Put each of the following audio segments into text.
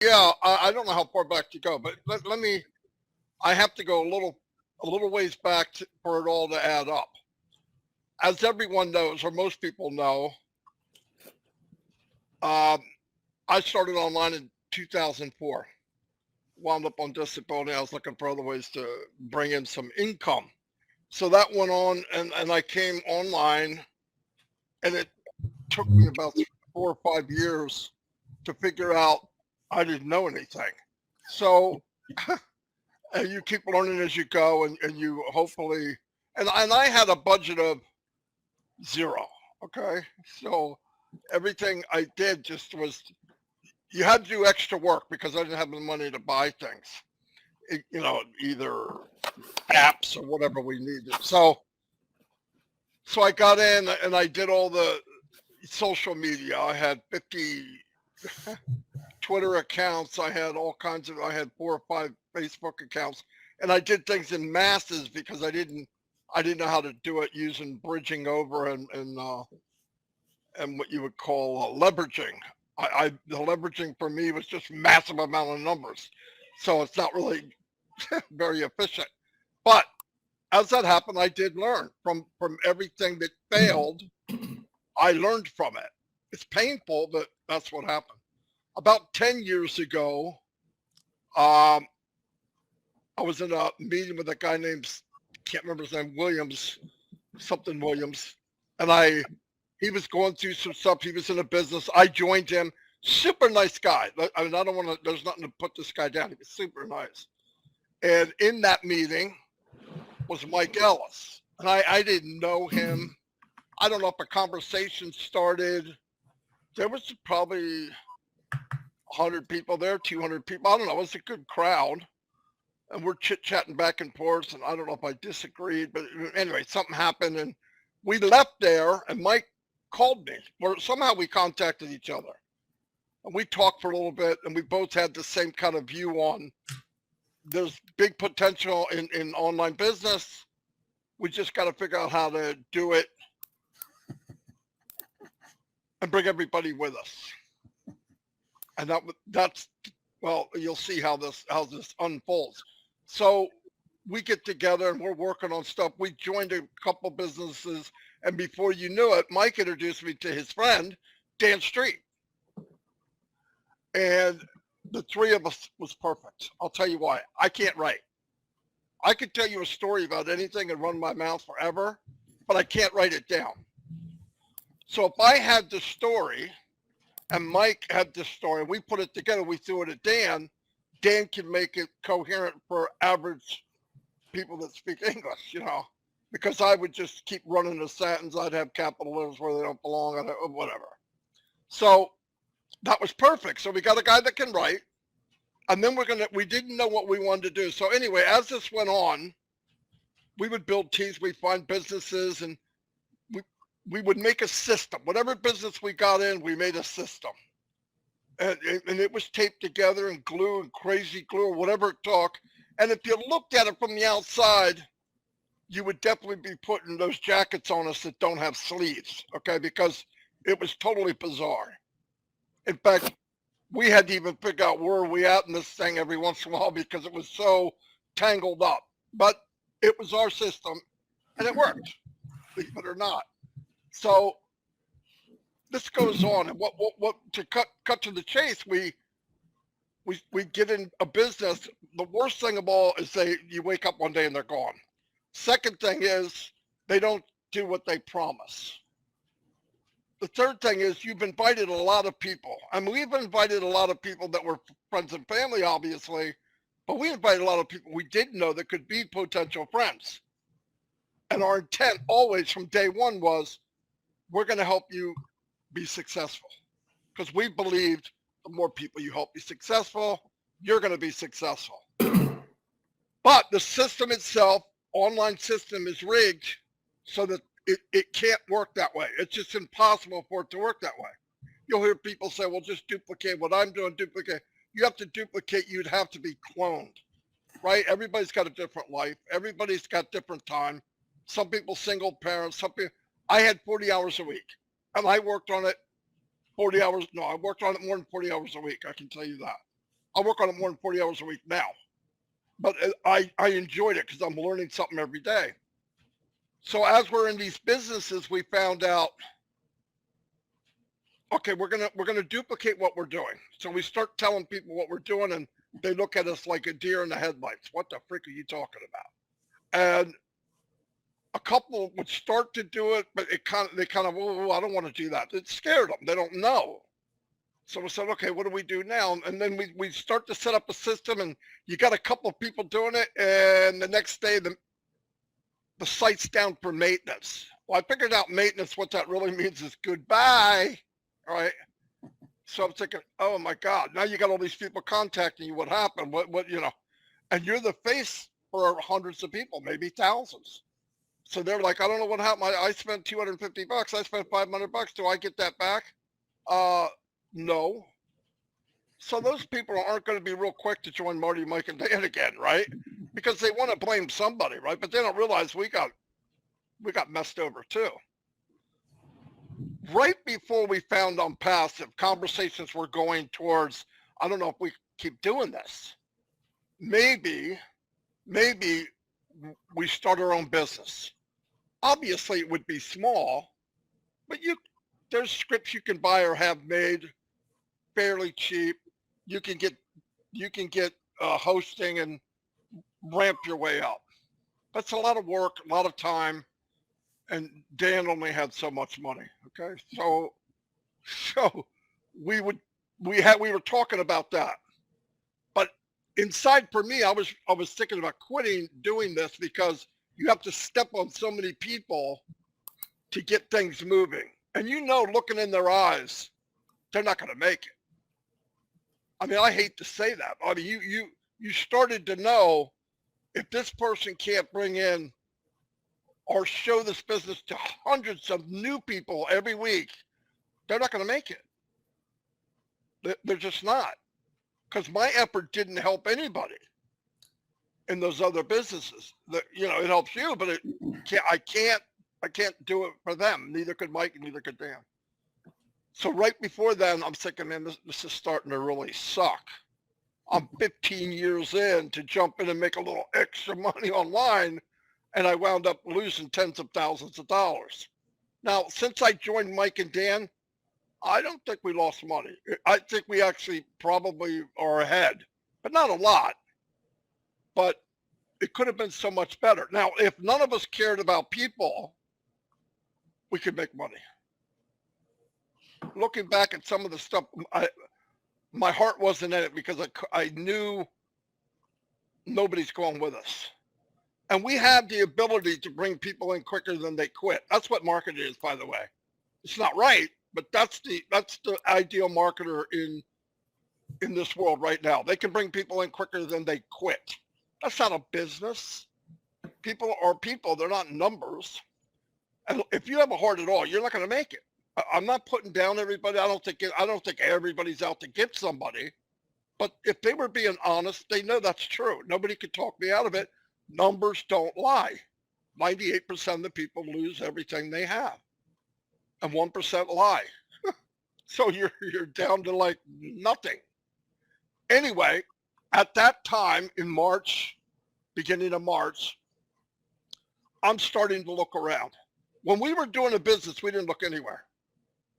Yeah, I don't know how far back to go, but let me. I have to go a little ways back for it all to add up. As everyone knows, or most people know, um, I started online in 2004. Wound up on disability. I was looking for other ways to bring in some income. So that went on, and I came online, and it took me about 4 or 5 years to figure out I didn't know anything. So you keep learning as you go, and you hopefully, and I had a budget of zero. Okay, so everything I did just was, you had to do extra work because I didn't have the money to buy things. Either apps or whatever we needed. So I got in and I did all the social media. I had 50 Twitter accounts. I had 4 or 5 Facebook accounts, and I did things in masses because I didn't know how to do it using bridging over and what you would call leveraging. The leveraging for me was just massive amount of numbers, so it's not really very efficient. But as that happened, I did learn from everything that failed. I learned from it. It's painful, but that's what happened. About 10 years ago, um, I was in a meeting with a guy named, can't remember his name, Williams, something Williams. And he was going through some stuff. He was in a business. I joined him. Super nice guy. I mean, I don't want to, there's nothing to put this guy down. He was super nice. And in that meeting was Mike Ellis. And I didn't know him. I don't know if a conversation started. There was probably 100 people there, 200 people. I don't know. It was a good crowd. And we're chit-chatting back and forth. And I don't know if I disagreed. But anyway, something happened. And we left there. And Mike called me. Or somehow we contacted each other. And we talked for a little bit. And we both had the same kind of view on there's big potential in online business. We just got to figure out how to do it and bring everybody with us. And that's well, you'll see how this unfolds. So we get together and we're working on stuff. We joined a couple businesses, and before you knew it, Mike introduced me to his friend Dan Street, and the three of us was perfect. I'll tell you why. I can't write. I could tell you a story about anything and run my mouth forever, but I can't write it down. So if I had the story and Mike had this story, and we put it together, we threw it at Dan, Dan can make it coherent for average people that speak English, because I would just keep running a sentence. I'd have capital letters where they don't belong, whatever. So that was perfect. So we got a guy that can write, and then we didn't know what we wanted to do. So anyway, as this went on, we would build teams, we'd find businesses, and we would make a system. Whatever business we got in, we made a system. And it was taped together and glue and crazy glue or whatever it took. And if you looked at it from the outside, you would definitely be putting those jackets on us that don't have sleeves, okay? Because it was totally bizarre. In fact, we had to even figure out where we at in this thing every once in a while because it was so tangled up. But it was our system, and it worked, believe it or not. So this goes on, and what to cut to the chase, we get in a business. The worst thing of all is you wake up one day and they're gone. Second thing is they don't do what they promise. The third thing is you've invited a lot of people. I mean, we've invited a lot of people that were friends and family, obviously, but we invited a lot of people we didn't know that could be potential friends. And our intent always from day one was, we're going to help you be successful, because we believed the more people you help be successful, you're going to be successful. But the system itself, online system, is rigged so that it can't work that way. It's just impossible for it to work that way. You'll hear people say, well, just duplicate what I'm doing, duplicate. You have to duplicate, you'd have to be cloned, right? Everybody's got a different life. Everybody's got different time. Some people single parents, some people. I had 40 hours a week, and I worked on it 40 hours. No, I worked on it more than 40 hours a week. I can tell you that. I work on it more than 40 hours a week now. But I enjoyed it because I'm learning something every day. So as we're in these businesses, we found out, okay, we're gonna duplicate what we're doing. So we start telling people what we're doing, and they look at us like a deer in the headlights. What the frick are you talking about? And a couple would start to do it, but they kind of, oh, I don't want to do that. It scared them. They don't know. So we said, okay, what do we do now? And then we start to set up a system, and you got a couple of people doing it, and the next day the site's down for maintenance. Well, I figured out maintenance, what that really means is goodbye. All right. So I'm thinking, oh my God, now you got all these people contacting you. What happened? What, and you're the face for hundreds of people, maybe thousands. So they're like, I don't know what happened. I spent $250. I spent $500. Do I get that back? No. So those people aren't going to be real quick to join Marty, Mike, and Dan again, right? Because they want to blame somebody, right? But they don't realize we got messed over too. Right before we found on passive, conversations were going towards, I don't know if we keep doing this. Maybe we start our own business. Obviously, it would be small, but there's scripts you can buy or have made fairly cheap. You can get hosting and ramp your way up. That's a lot of work, a lot of time, and Dan only had so much money. Okay, so we were talking about that, but inside for me, I was thinking about quitting doing this because you have to step on so many people to get things moving, and looking in their eyes, they're not going to make it. I mean, I hate to say that. I mean, you started to know if this person can't bring in or show this business to hundreds of new people every week, they're not going to make it. They're just not. Because my effort didn't help anybody in those other businesses. It helps you, but I can't do it for them. Neither could Mike, and neither could Dan. So right before then, I'm thinking, man, this is starting to really suck. I'm 15 years in to jump in and make a little extra money online, and I wound up losing tens of thousands of dollars. Now, since I joined Mike and Dan, I don't think we lost money. I think we actually probably are ahead, but not a lot. But it could have been so much better. Now, if none of us cared about people, we could make money. Looking back at some of the stuff, my heart wasn't in it because I knew nobody's going with us. And we have the ability to bring people in quicker than they quit. That's what marketing is, by the way. It's not right, but that's the ideal marketer in this world right now. They can bring people in quicker than they quit. That's not a business. People are people. They're not numbers. And if you have a heart at all, you're not going to make it. I'm not putting down everybody. I don't think everybody's out to get somebody. But if they were being honest, they know that's true. Nobody could talk me out of it. Numbers don't lie. 98% of the people lose everything they have, and 1% lie. So you're down to like nothing. Anyway, at that time in March, beginning of March, I'm starting to look around. When we were doing a business, we didn't look anywhere.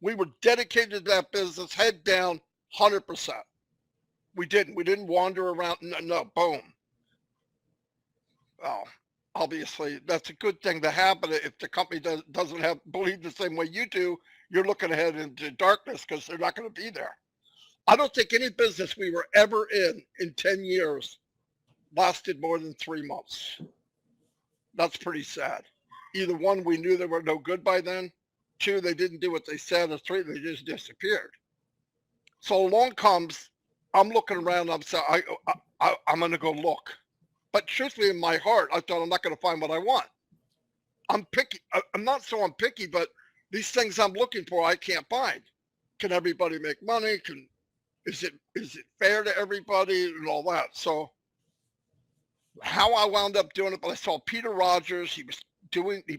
We were dedicated to that business, head down, 100%. We didn't wander around. No, boom. Oh, obviously, that's a good thing to have, but if the company doesn't believe the same way you do, you're looking ahead into darkness because they're not going to be there. I don't think any business we were ever in 10 years lasted more than 3 months. That's pretty sad. Either one, we knew they were no good by then. 2, they didn't do what they said. Or 3, they just disappeared. So along comes, I'm looking around. I'm saying, I'm going to go look. But truthfully, in my heart, I thought I'm not going to find what I want. I'm picky. I'm not so I'm picky, but these things I'm looking for, I can't find. Can everybody make money? Is it fair to everybody and all that? So how I wound up doing it, but I saw Peter Rogers. He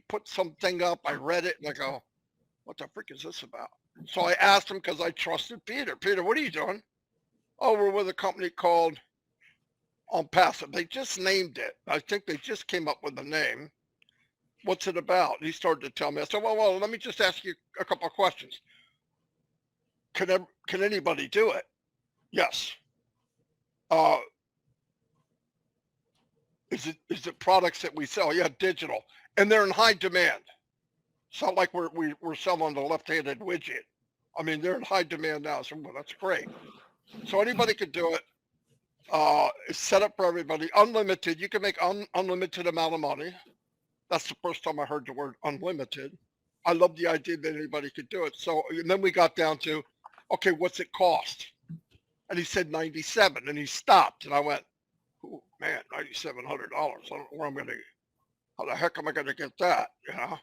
put something up. I read it and I go, what the frick is this about? So I asked him because I trusted Peter. Peter, what are you doing? Oh, we're with a company called On Passive. They just named it. I think they just came up with the name. What's it about? He started to tell me. I said, well, let me just ask you a couple of questions. Can anybody do it? Yes. Uh, is it products that we sell? Yeah, digital, and they're in high demand. It's not like we're selling the left-handed widget. I mean, they're in high demand now, so well, that's great. So anybody could do it. It's set up for everybody, unlimited. You can make unlimited amount of money. That's the first time I heard the word unlimited. I love the idea that anybody could do it. So and then we got down to, okay, what's it cost? And he said 97, and he stopped, and I went, oh, man, $9,700. I don't know where I'm gonna. How the heck am I gonna get that? You know.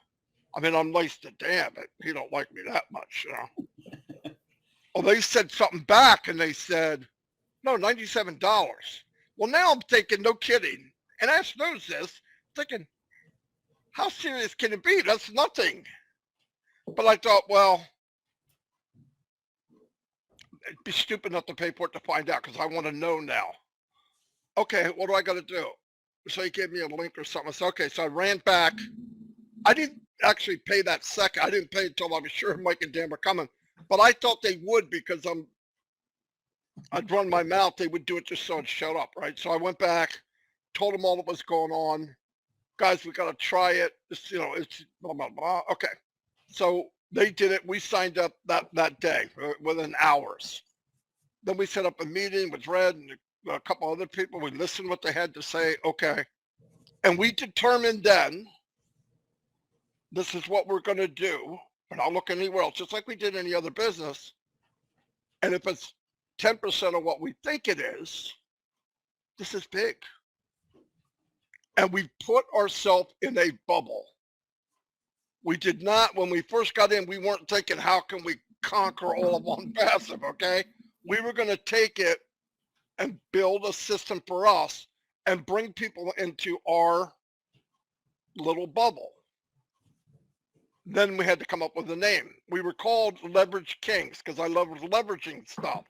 I mean, I'm nice to Dan, but he don't like me that much, you know. Well, they said something back, and they said, no, $97. Well, now I'm thinking, no kidding. And Ash knows this, thinking, how serious can it be? That's nothing. But I thought, well, it'd be stupid not to pay for it to find out because I want to know now. Okay, what do I got to do? So he gave me a link or something. I said, okay, so I ran back. I didn't actually pay that second. I didn't pay until I was sure Mike and Dan were coming. But I thought they would because I'd run my mouth. They would do it just so it showed up, right? So I went back, told them all that was going on. Guys, we got to try it. It's, it's blah, blah, blah. Okay. So they did it. We signed up that day within hours. Then we set up a meeting with Red and a couple other people. We listened what they had to say. Okay. And we determined then, this is what we're going to do. We're not looking anywhere else, just like we did any other business. And if it's 10% of what we think it is, this is big. And we put ourselves in a bubble. We did not, when we first got in, we weren't thinking, how can we conquer all of On Passive, okay? We were going to take it and build a system for us and bring people into our little bubble. Then we had to come up with a name. We were called Leverage Kings because I love leveraging stuff.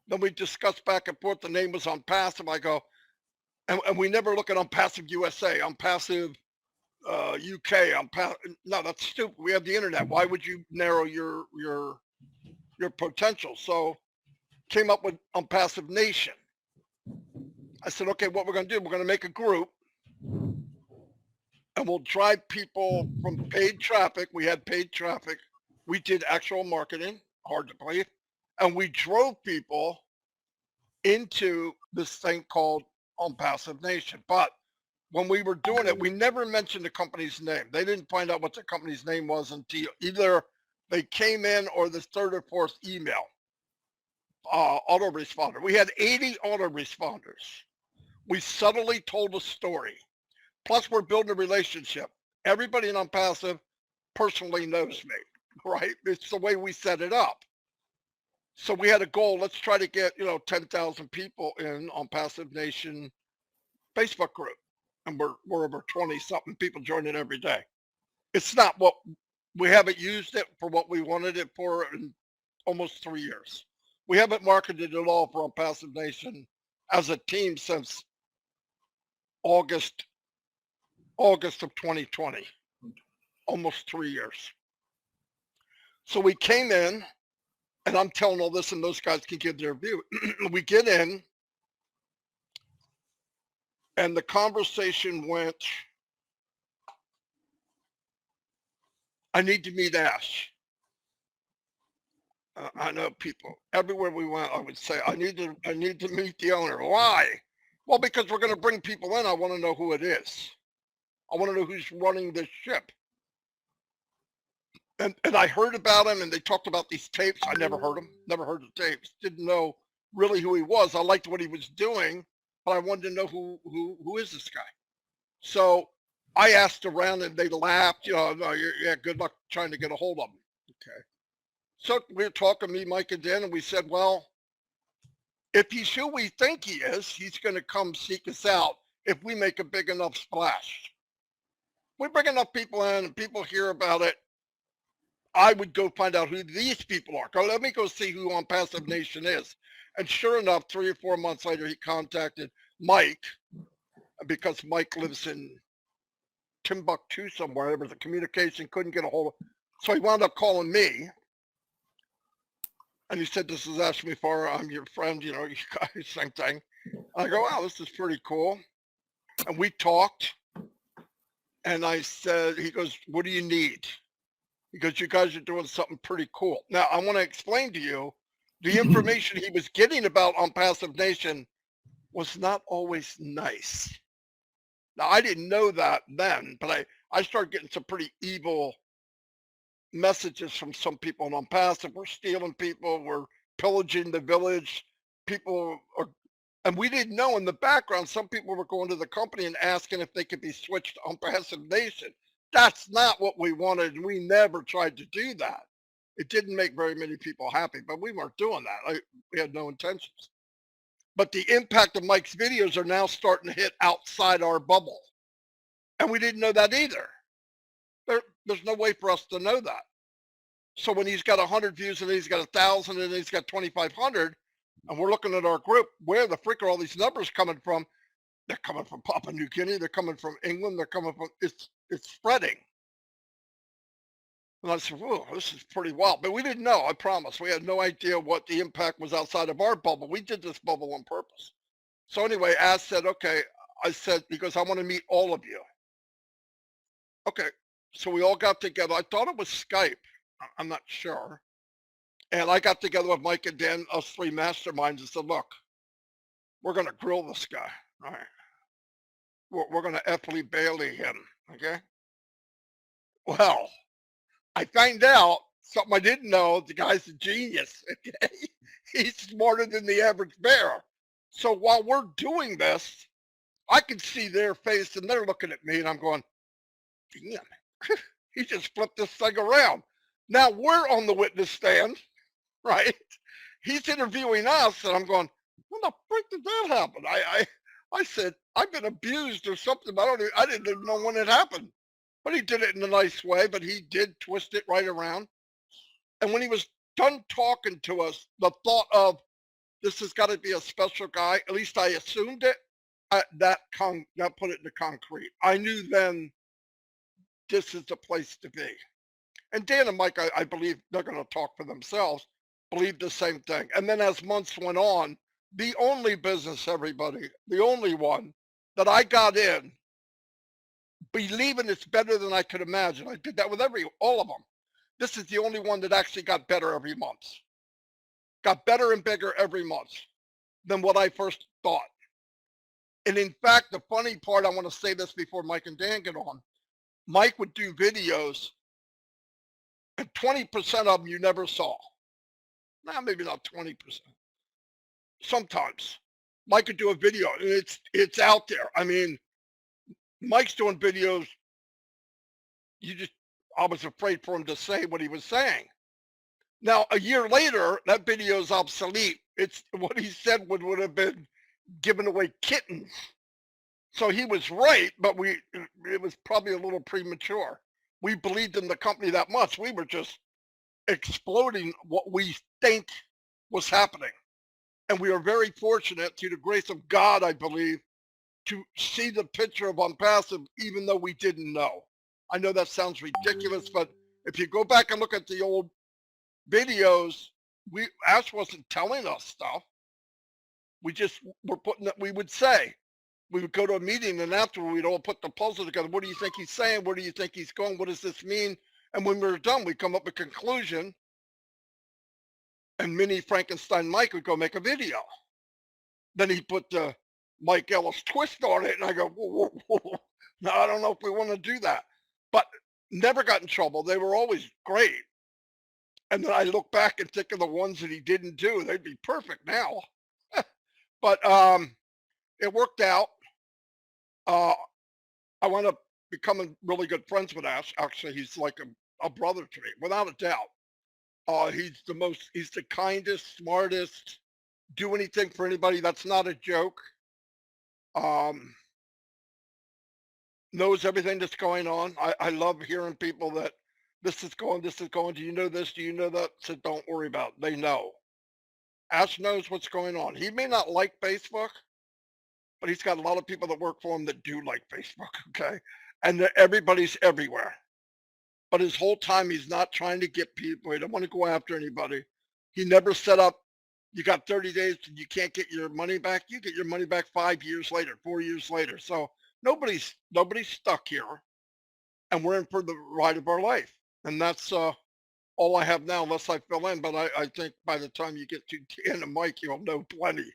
Then we discussed back and forth. The name was On Passive. I go, and we never look at On Passive USA, On Passive UK. No, that's stupid. We have the internet. Why would you narrow your potential? So came up with On Passive Nation. I said, okay, what we're going to do, we're going to make a group and we'll drive people from paid traffic. We had paid traffic. We did actual marketing, hard to believe. And we drove people into this thing called On Passive Nation. But when we were doing it, we never mentioned the company's name. They didn't find out what the company's name was until either they came in or the third or fourth email. Autoresponder. We had 80 autoresponders. We subtly told a story. Plus, we're building a relationship. Everybody in On Passive personally knows me, right? It's the way we set it up. So we had a goal. Let's try to get 10,000 people in On Passive Nation Facebook group, and we're over 20-something people joining every day. It's not what we haven't used it for what we wanted it for in almost 3 years. We haven't marketed at all for On Passive Nation as a team since August of 2020, almost 3 years. So we came in, and I'm telling all this, and those guys can give their view. We get in, and the conversation went, I need to meet Ash. I know people everywhere we went. I would say I need to meet the owner. Why? Well, because we're going to bring people in. I want to know who it is. I want to know who's running this ship. And I heard about him, and they talked about these tapes. I never heard them. Never heard the tapes. Didn't know really who he was. I liked what he was doing, but I wanted to know who is this guy. So I asked around, and they laughed. No, yeah, good luck trying to get a hold of him. Okay. So we were talking, me, Mike, and Dan, and we said, well, if he's who we think he is, he's going to come seek us out if we make a big enough splash. We bring enough people in and people hear about it. I would go find out who these people are. Let me go see who On Passive Nation is. And sure enough, 3 or 4 months later, he contacted Mike because Mike lives in Timbuktu somewhere. There was a communication, couldn't get a hold of. So he wound up calling me, and he said, "This is Ashmi Farah. I'm your friend. You know, you guys, same thing." I go, "Wow, this is pretty cool." And we talked, and I said, he goes, "What do you need?" He goes, "You guys are doing something pretty cool." Now, I want to explain to you the information he was getting about on Passive Nation was not always nice. Now, I didn't know that then, but I started getting some pretty evil messages from some people on Passive. We're stealing people, we're pillaging the village. People are, and we didn't know in the background, some people were going to the company and asking if they could be switched on Passive Nation. That's not what we wanted, and we never tried to do that. It didn't make very many people happy, but we weren't doing that. We had no intentions. But the impact of Mike's videos are now starting to hit outside our bubble. And we didn't know that either. There's no way for us to know that. So when he's got 100 views and he's got 1,000 and he's got 2,500, and we're looking at our group, where the frick are all these numbers coming from? They're coming from Papua New Guinea. They're coming from England. They're coming from, it's spreading. And I said, whoa, this is pretty wild. But we didn't know, I promise. We had no idea what the impact was outside of our bubble. We did this bubble on purpose. So anyway, Ash said, okay. I said, because I want to meet all of you. Okay. So we all got together. I thought it was Skype. I'm not sure. And I got together with Mike and Dan, us three masterminds, and said, look, we're going to grill this guy. All right. We're going to Ethly Bailey him. Okay. Well, I find out something I didn't know. The guy's a genius. Okay? He's smarter than the average bear. So while we're doing this, I can see their face and they're looking at me and I'm going, damn, he just flipped this thing around. Now we're on the witness stand, right? He's interviewing us and I'm going, when the frick did that happen? I said, I've been abused or something. I didn't even know when it happened. But he did it in a nice way, but he did twist it right around. And when he was done talking to us, the thought of this has got to be a special guy, at least I assumed it, that put it into concrete. I knew then this is the place to be. And Dan and Mike, I believe they're going to talk for themselves, believe the same thing. And then as months went on, the only business, everybody, the only one that I got in, believing it's better than I could imagine. I did that with all of them. This is the only one that actually got better every month. Got better and bigger every month than what I first thought. And in fact, the funny part, I want to say this before Mike and Dan get on. Mike would do videos and 20% of them you never saw. Nah, maybe not 20%. Sometimes. Mike would do a video and it's out there. I mean, Mike's doing videos. I was afraid for him to say what he was saying. Now, a year later, that video is obsolete. It's what he said would have been giving away kittens. So he was right, but it was probably a little premature. We believed in the company that much. We were just exploding what we think was happening. And we are very fortunate, through the grace of God, I believe, to see the picture of Unpassive, even though we didn't know. I know that sounds ridiculous, but if you go back and look at the old videos, Ash wasn't telling us stuff. We just were putting that. We would go to a meeting, and after we'd all put the puzzle together. What do you think he's saying? Where do you think he's going? What does this mean? And when we were done, we'd come up with a conclusion, and Mini Frankenstein Mike would go make a video. Then he put the Mike Ellis twist on it, and I go, whoa, whoa, whoa. No, I don't know if we want to do that. But never got in trouble. They were always great. And then I look back and think of the ones that he didn't do. They'd be perfect now. But it worked out. I wound up becoming really good friends with Ash. Actually, he's like a brother to me, without a doubt. He's the kindest, smartest, do anything for anybody. That's not a joke. Knows everything that's going on. I love hearing people that this is going, do you know this, do you know that? So don't worry about it. They know. Ash knows what's going on. He may not like Facebook, but he's got a lot of people that work for him that do like Facebook, okay? And everybody's everywhere. But his whole time, he's not trying to get people. He don't want to go after anybody. He never set up, you got 30 days and you can't get your money back. You get your money back 5 years later, 4 years later. So nobody's stuck here, and we're in for the ride of our life. And that's all I have now, unless I fill in. But I think by the time you get to Dan and Mike, you'll know plenty.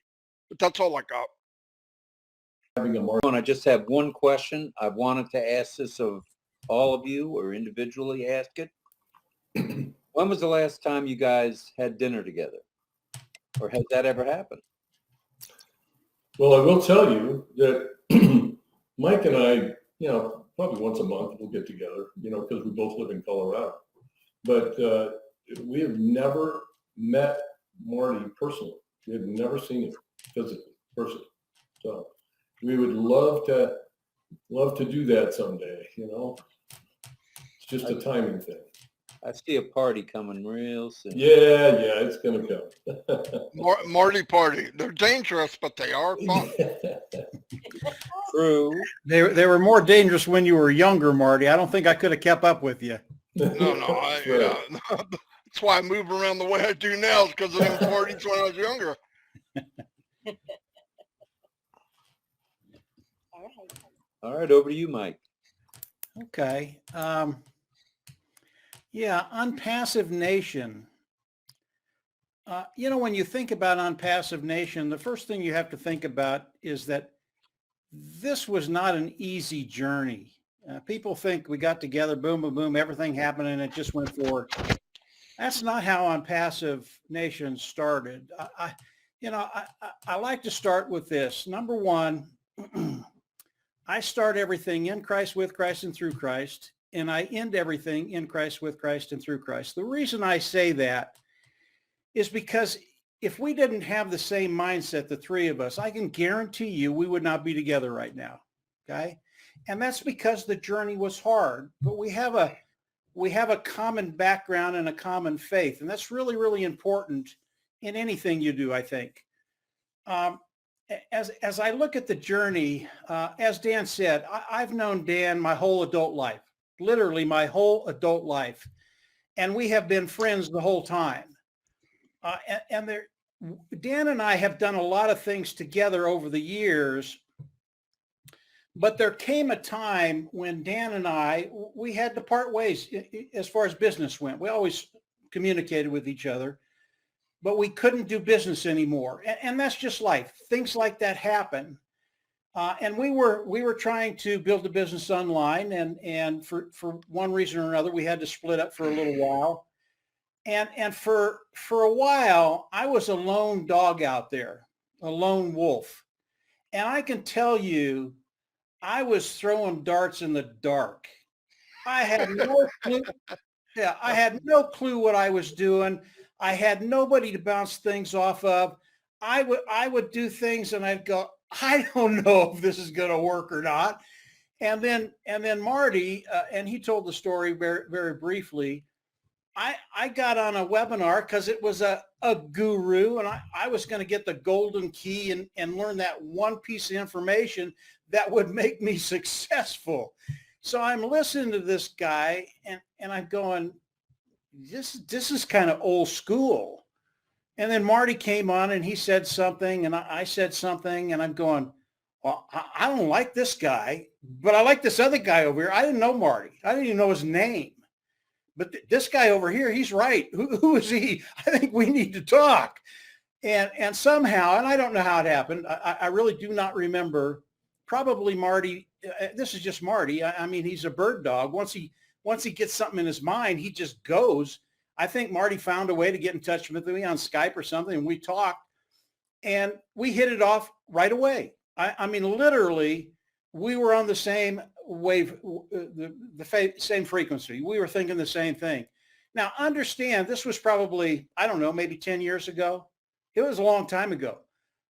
But that's all I got. I just have one question. I wanted to ask this of all of you, or individually ask it. When was the last time you guys had dinner together? Or has that ever happened? Well, I will tell you that Mike and I, probably once a month we'll get together, because we both live in Colorado. But we have never met Marti personally. We have never seen him personally. So we would love to do that someday, It's just a timing thing. I see a party coming real soon. Yeah, it's going to come. Marti party. They're dangerous, but they are fun. True. They were more dangerous when you were younger, Marti. I don't think I could have kept up with you. No. That's why I move around the way I do now, because of them parties when I was younger. All right, over to you, Mike. Okay. Yeah, Unpassive Nation. When you think about Unpassive Nation, the first thing you have to think about is that this was not an easy journey. People think we got together, boom, boom, boom, everything happened, and it just went forward. That's not how Unpassive Nation started. I like to start with this. Number one, I start everything in Christ, with Christ, and through Christ. And I end everything in Christ, with Christ, and through Christ. The reason I say that is because if we didn't have the same mindset, the three of us, I can guarantee you we would not be together right now, okay? And that's because the journey was hard, but we have a common background and a common faith, and that's really, really important in anything you do, I think. As I look at the journey, as Dan said, I've known Dan my whole adult life. Literally my whole adult life. And we have been friends the whole time. Dan and I have done a lot of things together over the years, but there came a time when Dan and we had to part ways as far as business went. We always communicated with each other, but we couldn't do business anymore. And that's just life. Things like that happen. And we were trying to build a business online, and for one reason or another, we had to split up for a little while. And for a while, I was a lone dog out there, a lone wolf. And I can tell you, I was throwing darts in the dark. I had no clue. Yeah, I had no clue what I was doing. I had nobody to bounce things off of. I would do things and I'd go, I don't know if this is going to work or not. And then Marti, and he told the story very, very briefly. I got on a webinar because it was a guru, and I was going to get the golden key and learn that one piece of information that would make me successful. So I'm listening to this guy and I'm going, this is kind of old school. And then Marti came on and he said something and I said something, and I'm going, well, I don't like this guy, but I like this other guy over here. I didn't know Marti. I didn't even know his name. But this guy over here, he's right. Who is he? I think we need to talk. And somehow, and I don't know how it happened. I really do not remember. Probably Marti, this is just Marti. I mean, he's a bird dog. Once he gets something in his mind, he just goes. I think Marti found a way to get in touch with me on Skype or something, and we talked, and we hit it off right away. I mean, literally, we were on the same wave, the same frequency. We were thinking the same thing. Now, understand, this was probably, I don't know, maybe 10 years ago. It was a long time ago.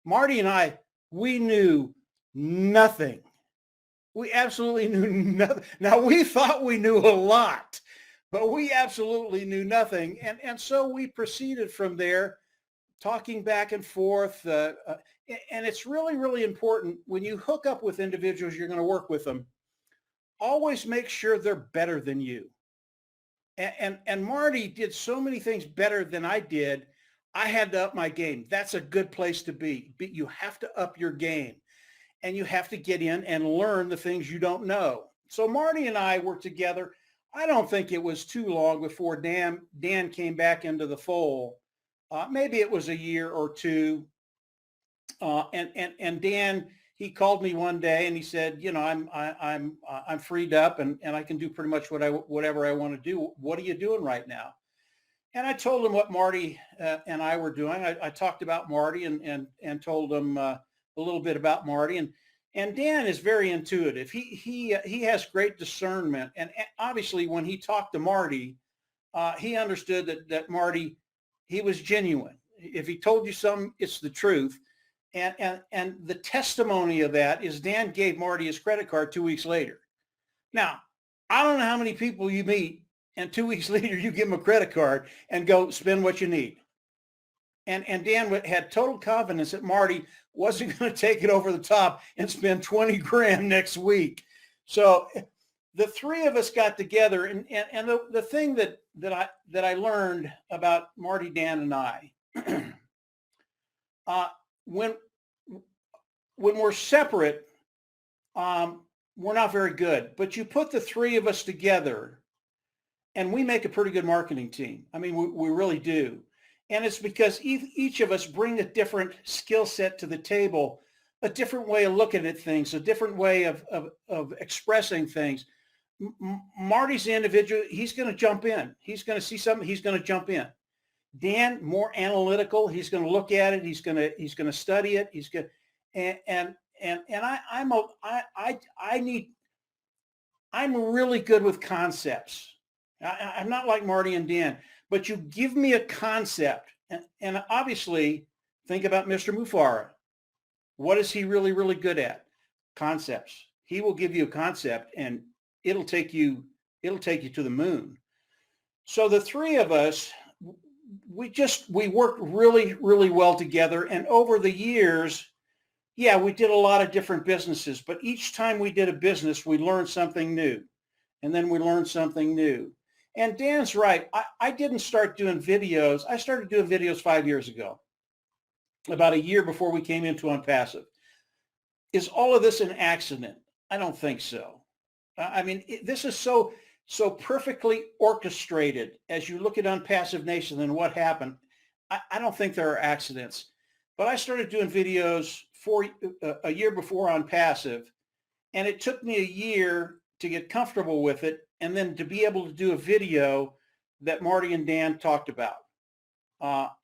Marti and we knew nothing. We absolutely knew nothing. Now, we thought we knew a lot, but we absolutely knew nothing. And so we proceeded from there talking back and forth. And it's really, really important when you hook up with individuals, you're going to work with them. Always make sure they're better than you. And Marti did so many things better than I did. I had to up my game. That's a good place to be. But you have to up your game, and you have to get in and learn the things you don't know. So Marti and I worked together. I don't think it was too long before Dan came back into the fold. Maybe it was a year or two. And Dan, he called me one day and he said, you know, I'm freed up and I can do pretty much whatever I want to do. What are you doing right now? And I told him what Marti and I were doing. I talked about Marti and told him a little bit about Marti. And Dan is very intuitive. He has great discernment. And obviously, when he talked to Marti, he understood that Marti, he was genuine. If he told you something, it's the truth. And the testimony of that is Dan gave Marti his credit card 2 weeks later. Now, I don't know how many people you meet, and 2 weeks later you give them a credit card and go spend what you need. And Dan had total confidence that Marti wasn't going to take it over the top and spend 20 grand next week. So the three of us got together, and the thing that I learned about Marti, Dan, and I, when we're separate, we're not very good. But you put the three of us together, and we make a pretty good marketing team. I mean, we really do. And it's because each of us bring a different skill set to the table, a different way of looking at things, a different way of expressing things. Marti's the individual. He's going to jump in. He's going to see something. He's going to jump in. Dan, more analytical. He's going to look at it. He's going to study it. He's going I'm really good with concepts. I'm not like Marti and Dan, but you give me a concept, and obviously think about Mr. Mufara. What is he really, really good at? Concepts. He will give you a concept, and it'll take you to the moon. So the three of us, we worked really, really well together. And over the years, yeah, we did a lot of different businesses, but each time we did a business, we learned something new, and then we learned something new. And Dan's right. I didn't start doing videos. I started doing videos 5 years ago, about a year before we came into Unpassive. Is all of this an accident? I don't think so. I mean, this is so perfectly orchestrated as you look at Unpassive Nation and what happened. I don't think there are accidents. But I started doing videos a year before Unpassive, and it took me a year to get comfortable with it, and then to be able to do a video that Marti and Dan talked about.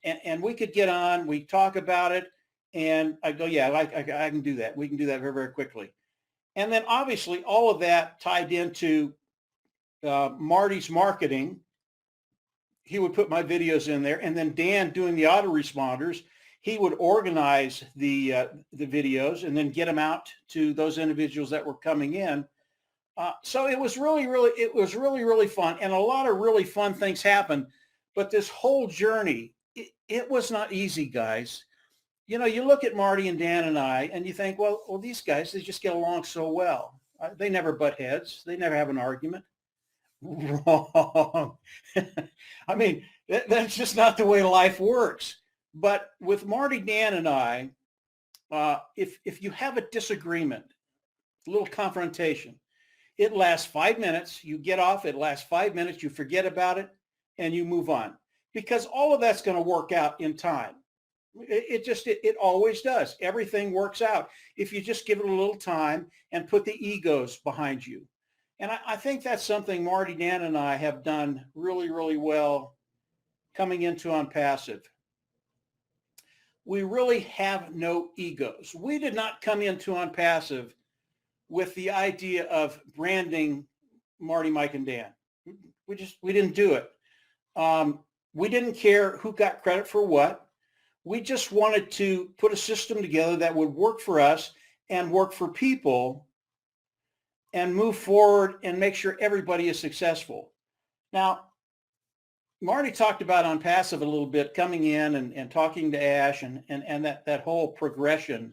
And we could get on, we talk about it, and I go, yeah, I can do that. We can do that very, very quickly. And then obviously all of that tied into Marti's marketing. He would put my videos in there, and then Dan doing the autoresponders, he would organize the videos and then get them out to those individuals that were coming in. So it was really fun, and a lot of really fun things happened. But this whole journey, it was not easy, guys. You know, you look at Marti and Dan and I, and you think, well, these guys, they just get along so well. They never butt heads. They never have an argument. Wrong. I mean, that's just not the way life works. But with Marti, Dan, and I, if you have a disagreement, a little confrontation, it lasts 5 minutes. You get off, it lasts 5 minutes. You forget about it and you move on, because all of that's going to work out in time. It always does. Everything works out if you just give it a little time and put the egos behind you. And I think that's something Marti, Dan, and I have done really, really well coming into Unpassive. We really have no egos. We did not come into Unpassive with the idea of branding Marti, Mike, and Dan. We didn't do it. We didn't care who got credit for what. We just wanted to put a system together that would work for us and work for people and move forward and make sure everybody is successful. Now, Marty talked about on passive a little bit, coming in and talking to Ash and that whole progression.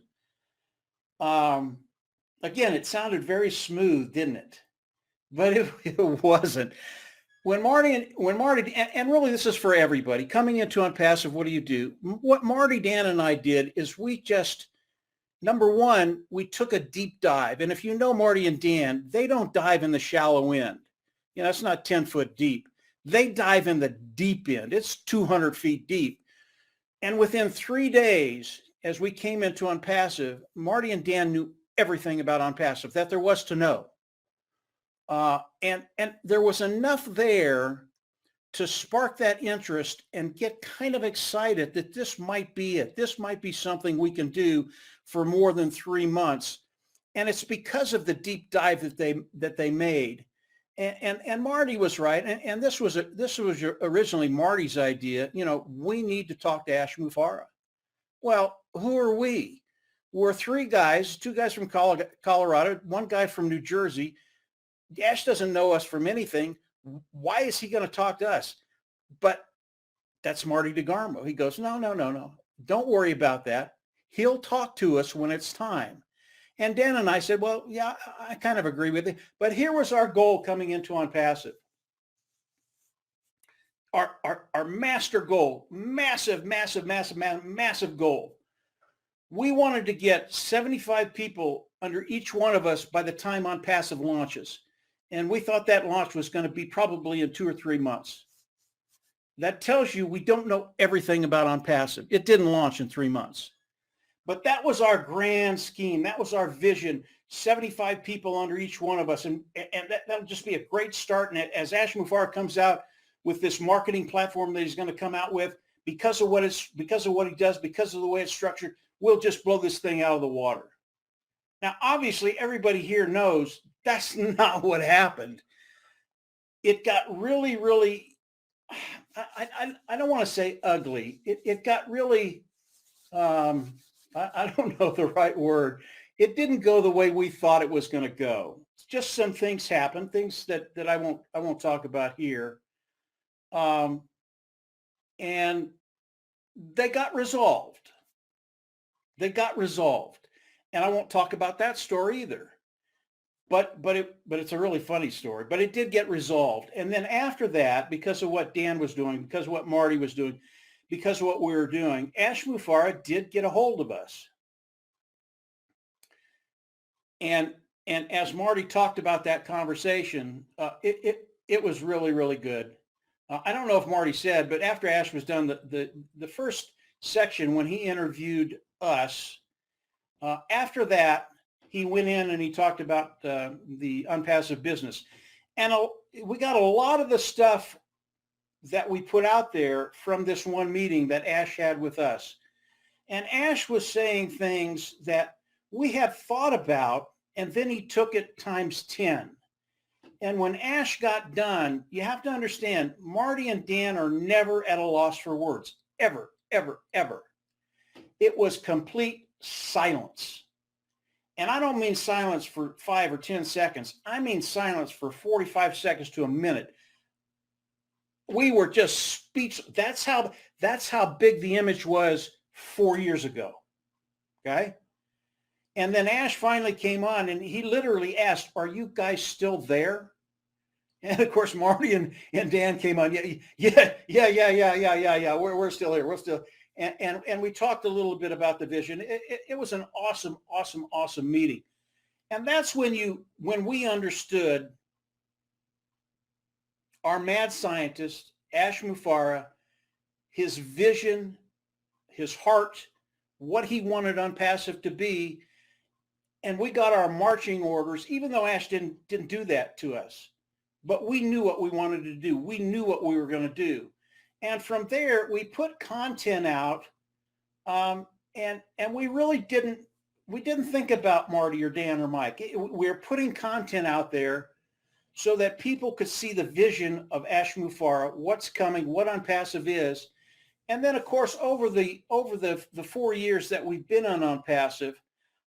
Again, it sounded very smooth, didn't it? But it wasn't. When Marty, and really this is for everybody, coming into on passive, what do? What Marty, Dan, and I did is we just, number one, we took a deep dive. And if you know Marty and Dan, they don't dive in the shallow end. You know, it's not 10 foot deep. They dive in the deep end. It's 200 feet deep. And within 3 days, as we came into on passive, Marty and Dan knew everything about on passive that there was to know. And there was enough there to spark that interest and get kind of excited that this might be it. This might be something we can do for more than 3 months. And it's because of the deep dive that they made. And Marty was right. And this was originally Marty's idea. You know, we need to talk to Ash Mufareh. Well, who are we? We're 3 guys, 2 guys from Colorado, 1 guy from New Jersey. Ash doesn't know us from anything. Why is he going to talk to us? But that's Marty DeGarmo. He goes, no. Don't worry about that. He'll talk to us when it's time. And Dan and I said, well, yeah, I kind of agree with it. But here was our goal coming into on passive. Our master goal, massive goal. We wanted to get 75 people under each one of us by the time on passive launches. And we thought that launch was going to be probably in 2 or 3 months. That tells you we don't know everything about on passive. It didn't launch in 3 months. But that was our grand scheme. That was our vision. 75 people under each one of us. And that'll just be a great start. And as Ash Mufareh comes out with this marketing platform that he's going to come out with, because of what he does, because of the way it's structured, we'll just blow this thing out of the water. Now, obviously, everybody here knows that's not what happened. It got really, really, I don't want to say ugly. It got really, I don't know the right word. It didn't go the way we thought it was going to go. Just some things happened, things that I won't talk about here. And they got resolved. And I won't talk about that story either. But it's a really funny story. But it did get resolved. And then after that, because of what Dan was doing, because of what Marty was doing, because of what we were doing, Ash Mufareh did get a hold of us. And as Marty talked about that conversation, it was really, really good. I don't know if Marty said, but after Ash was done, the first section when he interviewed us, after that, he went in and he talked about the unpassive business. And we got a lot of the stuff that we put out there from this one meeting that Ash had with us. And Ash was saying things that we had thought about, and then he took it times 10. And when Ash got done, you have to understand, Marty and Dan are never at a loss for words, ever, ever, ever. It was complete silence. And I don't mean silence for 5 or 10 seconds. I mean silence for 45 seconds to a minute. We were just speechless. That's how big the image was 4 years ago. Okay? And then Ash finally came on and he literally asked, "Are you guys still there?" And of course, Marty and Dan came on. Yeah. We're still here. We're still. And we talked a little bit about the vision. It was an awesome meeting. And that's when we understood our mad scientist, Ash Mufareh, his vision, his heart, what he wanted Unpassive to be. And we got our marching orders, even though Ash didn't do that to us. But we knew what we wanted to do. We knew what we were going to do. And from there, we put content out. And we really didn't think about Marty or Dan or Mike. We're putting content out there so that people could see the vision of Ash Mufareh, what's coming, what Unpassive is. And then, of course, over the 4 years that we've been on Unpassive,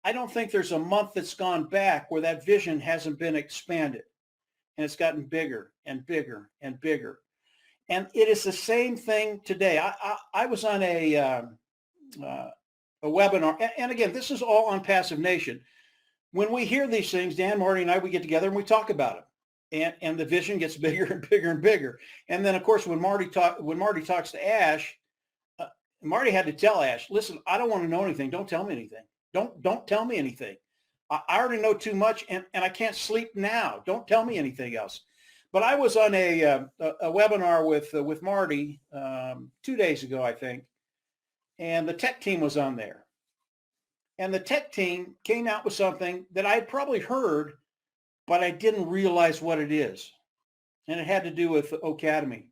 I don't think there's a month that's gone back where that vision hasn't been expanded. And it's gotten bigger and bigger and bigger. And it is the same thing today. I was on a webinar, and again, this is all on Passive Nation. When we hear these things, Dan, Marty, and I, we get together and we talk about them, and the vision gets bigger and bigger and bigger. And then, of course, when Marty talks to Ash, Marty had to tell Ash, listen, I don't want to know anything. Don't tell me anything. Don't tell me anything. I already know too much, and I can't sleep now. Don't tell me anything else. But I was on a webinar with Marty 2 days ago, I think, and the tech team was on there. And the tech team came out with something that I had probably heard, but I didn't realize what it is. And it had to do with Academy.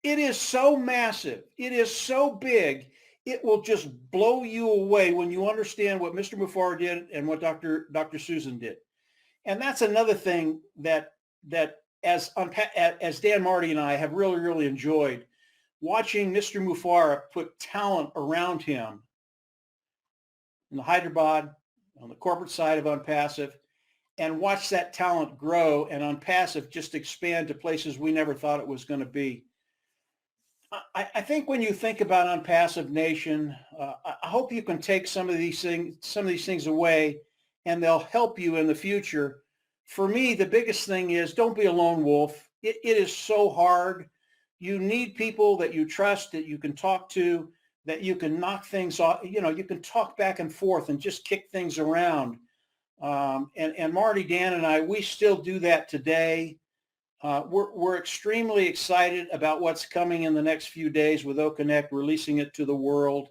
It is so massive. It is so big. It will just blow you away when you understand what Mr. Mufar did and what Dr. Susan did. And that's another thing that as Dan, Marty, and I have really, really enjoyed watching Mr. Mufar put talent around him in the Hyderabad, on the corporate side of Unpassive, and watch that talent grow and Unpassive just expand to places we never thought it was going to be. I think when you think about Unpassive Nation, I hope you can take some of these things away, and they'll help you in the future. For me, the biggest thing is don't be a lone wolf. It is so hard. You need people that you trust, that you can talk to, that you can knock things off. You know, you can talk back and forth and just kick things around. And Marty, Dan, and I, we still do that today. We're extremely excited about what's coming in the next few days with OConnect, releasing it to the world.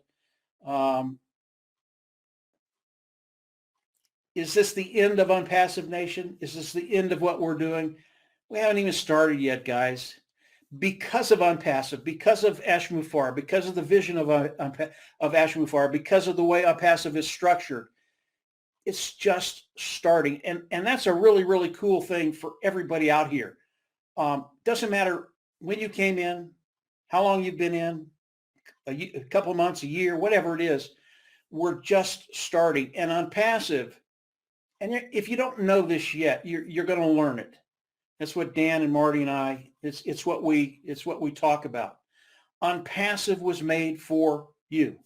Is this the end of Unpassive Nation? Is this the end of what we're doing? We haven't even started yet, guys. Because of Unpassive, because of Ash Mufar, because of the vision of Ash Mufar, because of the way Unpassive is structured, it's just starting. And that's a really, really cool thing for everybody out here. Doesn't matter when you came in, how long you've been in, a couple of months, a year, whatever it is, we're just starting. And Unpassive, and if you don't know this yet, you're going to learn it. That's what Dan and Marty and I, it's what we talk about. Unpassive was made for you.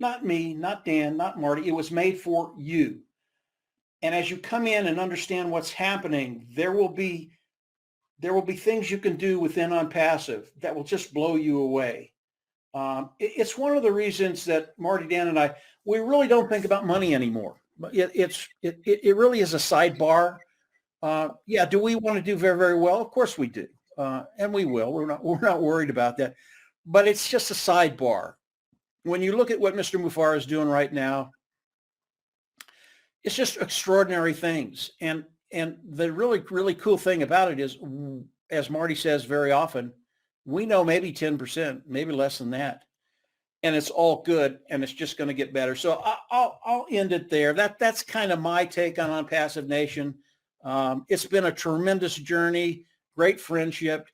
Not me, not Dan, not Marty. It was made for you. And as you come in and understand what's happening, there will be things you can do within Unpassive that will just blow you away. It's one of the reasons that Marty, Dan, and I, we really don't think about money anymore. It really is a sidebar. Yeah, do we want to do very, very well? Of course we do, and we will. We're not worried about that. But it's just a sidebar. When you look at what Mr. Mufar is doing right now, it's just extraordinary things. And the really, really cool thing about it is, as Marty says very often, we know maybe 10%, maybe less than that. And it's all good, and it's just going to get better. So I'll end it there. That's kind of my take on Unpassive Nation. It's been a tremendous journey, great friendship,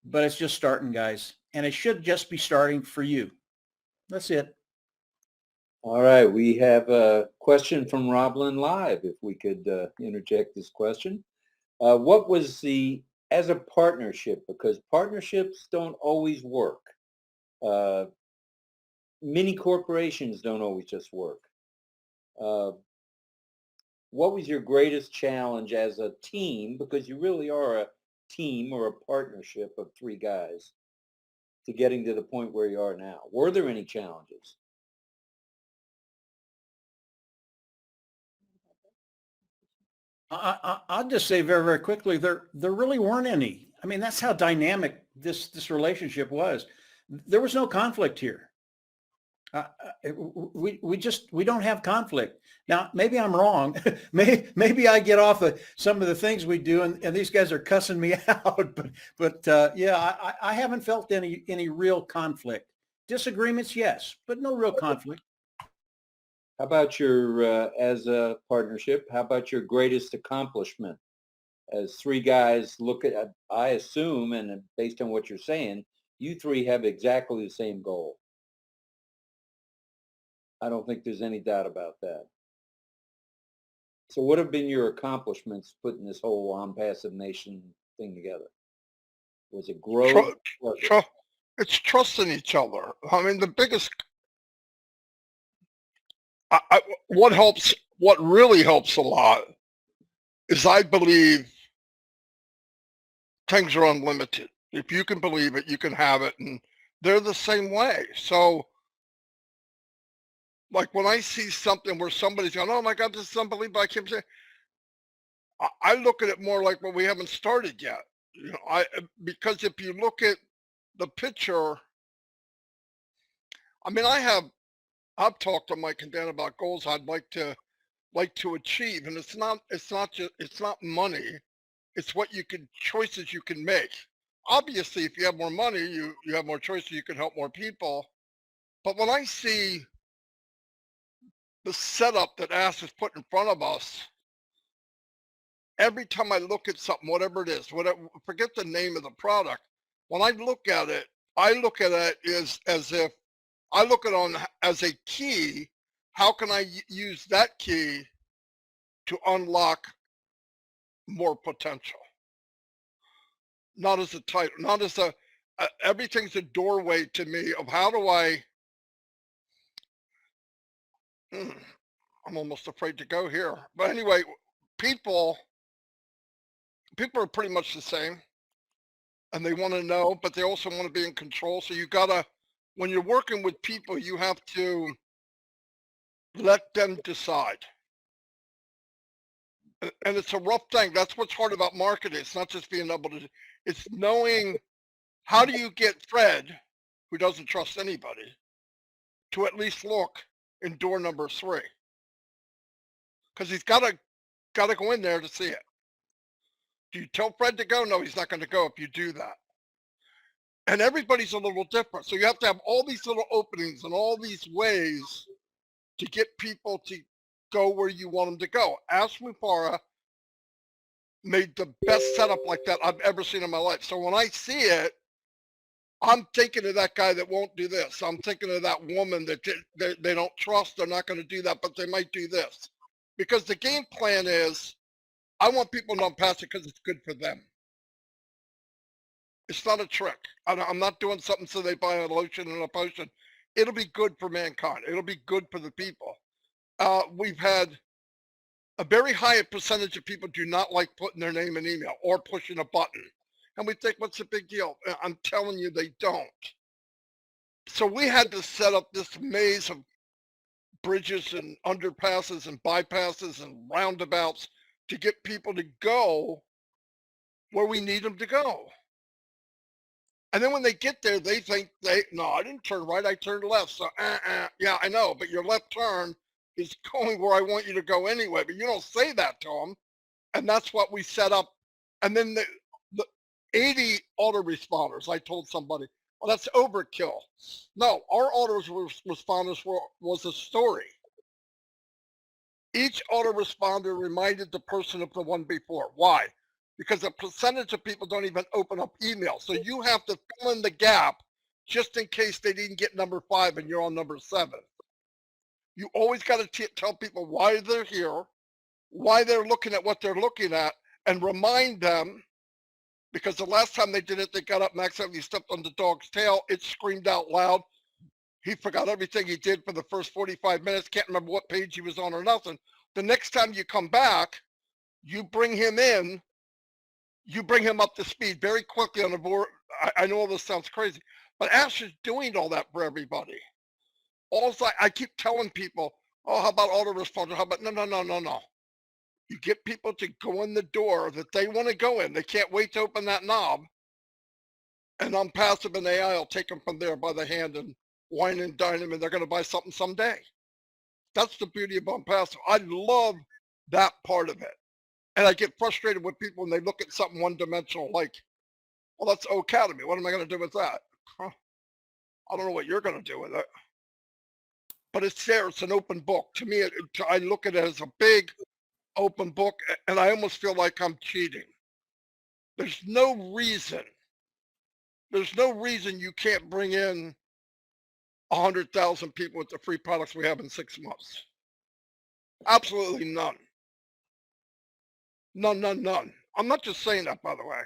but it's just starting, guys. And it should just be starting for you. That's it. All right. We have a question from RobLynn Live, if we could interject this question. What was as a partnership, because partnerships don't always work. Mini corporations don't always just work. What was your greatest challenge as a team, because you really are a team or a partnership of three guys, to getting to the point where you are now? Were there any challenges? I'll just say very, very quickly, there really weren't any. I mean, that's how dynamic this relationship was. There was no conflict here. We don't have conflict. Now, maybe I'm wrong. maybe I get off of some of the things we do, and these guys are cussing me out. But yeah, I haven't felt any real conflict. Disagreements, yes, but no real conflict. How about as a partnership, how about your greatest accomplishment? As three guys look at, I assume, and based on what you're saying, you three have exactly the same goal. I don't think there's any doubt about that. So what have been your accomplishments putting this whole Unpassive Nation thing together? Was it growth? It's trusting each other. I mean, the biggest, what really helps a lot is I believe things are unlimited. If you can believe it, you can have it. And they're the same way. So like when I see something where somebody's going, oh my God, this is unbelievable, I can't say, I look at it more like, well, we haven't started yet. You know, because if you look at the picture, I mean, I've talked to Mike and Dan about goals I'd like to achieve, and it's not money. It's what choices you can make. Obviously, if you have more money, you have more choices, you can help more people. But when I see the setup that Ash has put in front of us, every time I look at something, whatever it is, forget the name of the product. When I look at it as if I look at it as a key. How can I use that key to unlock more potential? Not as a title, not as everything's a doorway to me of how do I'm almost afraid to go here. But anyway, people are pretty much the same, and they want to know, but they also want to be in control. So you gotta, when you're working with people, you have to let them decide. And it's a rough thing. That's what's hard about marketing. It's not just being able to, it's knowing how do you get Fred, who doesn't trust anybody, to at least look in door number 3. Because he's gotta go in there to see it. Do you tell Fred to go? No, he's not going to go if you do that. And everybody's a little different. So you have to have all these little openings and all these ways to get people to go where you want them to go. Ash Mufara made the best setup like that I've ever seen in my life. So when I see it, I'm thinking of that guy that won't do this. I'm thinking of that woman that they don't trust. They're not going to do that, but they might do this. Because the game plan is, I want people to not pass it because it's good for them. It's not a trick. I'm not doing something so they buy a lotion and a potion. It'll be good for mankind. It'll be good for the people. We've had a very high percentage of people do not like putting their name and email or pushing a button. And we think, what's the big deal? I'm telling you, they don't. So we had to set up this maze of bridges and underpasses and bypasses and roundabouts to get people to go where we need them to go. And then when they get there, they think no, I didn't turn right, I turned left. So, yeah, I know, but your left turn is going where I want you to go anyway, but you don't say that to them. And that's what we set up. And then the 80 autoresponders, I told somebody, well, that's overkill. No, our autoresponders was a story. Each autoresponder reminded the person of the one before. Why? Because a percentage of people don't even open up email. So you have to fill in the gap just in case they didn't get number 5 and you're on number 7. You always got to tell people why they're here, why they're looking at what they're looking at, and remind them, because the last time they did it, they got up and accidentally stepped on the dog's tail. It screamed out loud. He forgot everything he did for the first 45 minutes, can't remember what page he was on or nothing. The next time you come back, you bring him in, you bring him up to speed very quickly on the board. I know all this sounds crazy, but Ash is doing all that for everybody. Also, I keep telling people, oh, how about autoresponder? How about, no. You get people to go in the door that they want to go in. They can't wait to open that knob. And I'm passive and AI will take them from there by the hand and wine and dine them, and they're going to buy something someday. That's the beauty of passive. I love that part of it. And I get frustrated with people when they look at something one-dimensional, like, well, that's Academy. What am I going to do with that? Huh. I don't know what you're going to do with it. But it's there. It's an open book. To me, I look at it as a big open book, and I almost feel like I'm cheating. There's no reason you can't bring in 100,000 people with the free products we have in 6 months. Absolutely none. None. I'm not just saying that, by the way.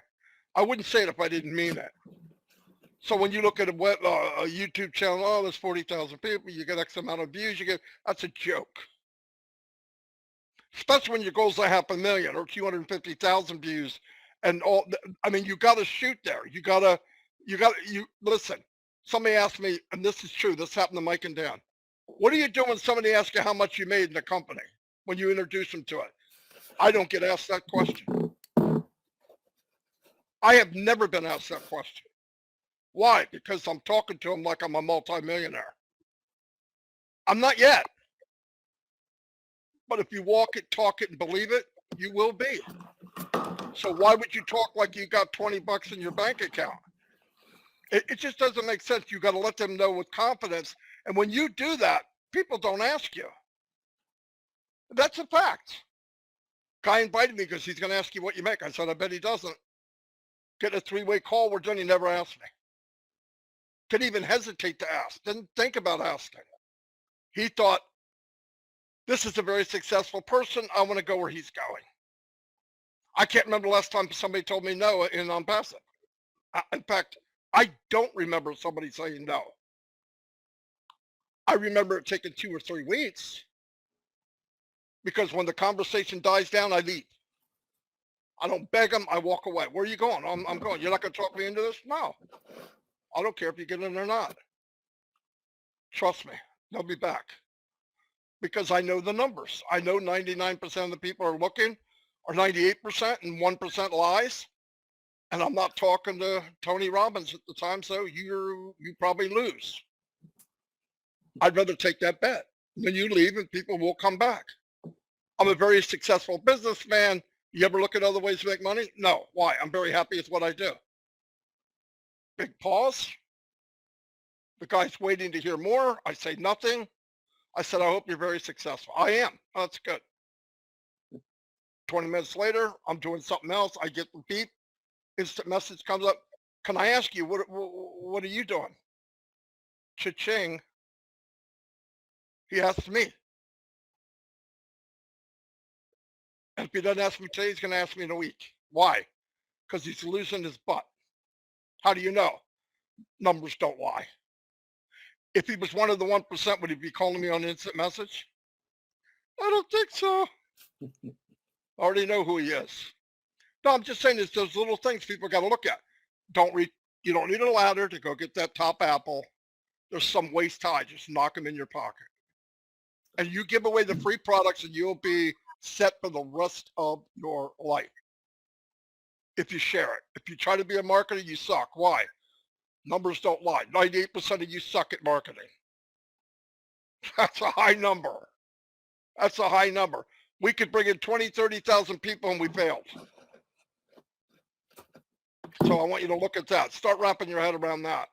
I wouldn't say it if I didn't mean it. So when you look at a YouTube channel, oh, there's 40,000 people, you get X amount of views, that's a joke. Especially when your goal's to 500,000 or 250,000 views and all. I mean, you got to shoot there. You listen. Somebody asked me, and this is true, this happened to Mike and Dan. What do you do when somebody asks you how much you made in the company when you introduce them to it? I don't get asked that question. I have never been asked that question. Why? Because I'm talking to them like I'm a multimillionaire. I'm not yet. But if you walk it, talk it, and believe it, you will be. So why would you talk like you got 20 bucks in your bank account? It just doesn't make sense. You got to let them know with confidence. And when you do that, people don't ask you. That's a fact. Guy invited me because he's going to ask you what you make. I said, I bet he doesn't. Get a 3-way call. We're done. He never asked me. Didn't even hesitate to ask. Didn't think about asking. He thought, this is a very successful person. I want to go where he's going. I can't remember the last time somebody told me no in passive. In fact, I don't remember somebody saying no. I remember it taking 2 or 3 weeks because when the conversation dies down, I leave. I don't beg them. I walk away. Where are you going? I'm going. You're not going to talk me into this? No. I don't care if you get in or not. Trust me. They'll be back. Because I know the numbers. I know 99% of the people are looking, or 98%, and 1% lies. And I'm not talking to Tony Robbins at the time, so you probably lose. I'd rather take that bet. When you leave and people will come back. I'm a very successful businessman. You ever look at other ways to make money? No. Why? I'm very happy with what I do. Big pause. The guy's waiting to hear more. I say nothing. I said, I hope you're very successful. I am. Oh, that's good. 20 minutes later, I'm doing something else. I get the beep. Instant message comes up. Can I ask you, what are you doing? Cha-ching. He asked me. And if he doesn't ask me today, he's going to ask me in a week. Why? Because he's losing his butt. How do you know? Numbers don't lie. If he was one of the 1%, would he be calling me on instant message? I don't think so. I already know who he is. No, I'm just saying it's those little things people got to look at. You don't need a ladder to go get that top apple. There's some waist high. Just knock them in your pocket. And you give away the free products and you'll be set for the rest of your life. If you share it. If you try to be a marketer, you suck. Why? Numbers don't lie. 98% of you suck at marketing. That's a high number. That's a high number. We could bring in 20, 30,000 people and we failed. So I want you to look at that. Start wrapping your head around that.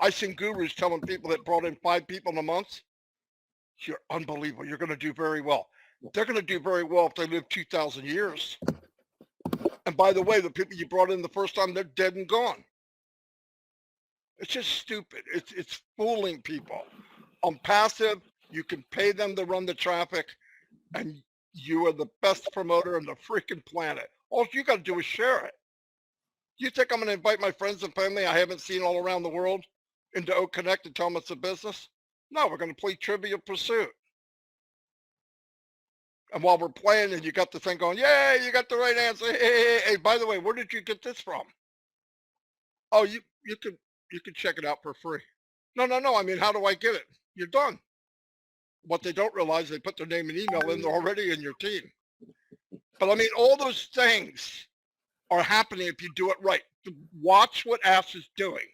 I've seen gurus telling people that brought in 5 people in a month, you're unbelievable. You're going to do very well. They're going to do very well if they live 2,000 years. And by the way, the people you brought in the first time, they're dead and gone. It's just stupid. It's fooling people. On passive, you can pay them to run the traffic, and you are the best promoter on the freaking planet. All you got to do is share it. You think I'm going to invite my friends and family I haven't seen all around the world into Oak Connect and tell them it's a business? No, we're going to play Trivial Pursuit. And while we're playing and you got the thing going, yay, you got the right answer. Hey, by the way, where did you get this from? Oh, you can check it out for free. No. I mean, how do I get it? You're done. What they don't realize, they put their name and email in there already in your team. But I mean, all those things are happening if you do it right. Watch what Ash is doing.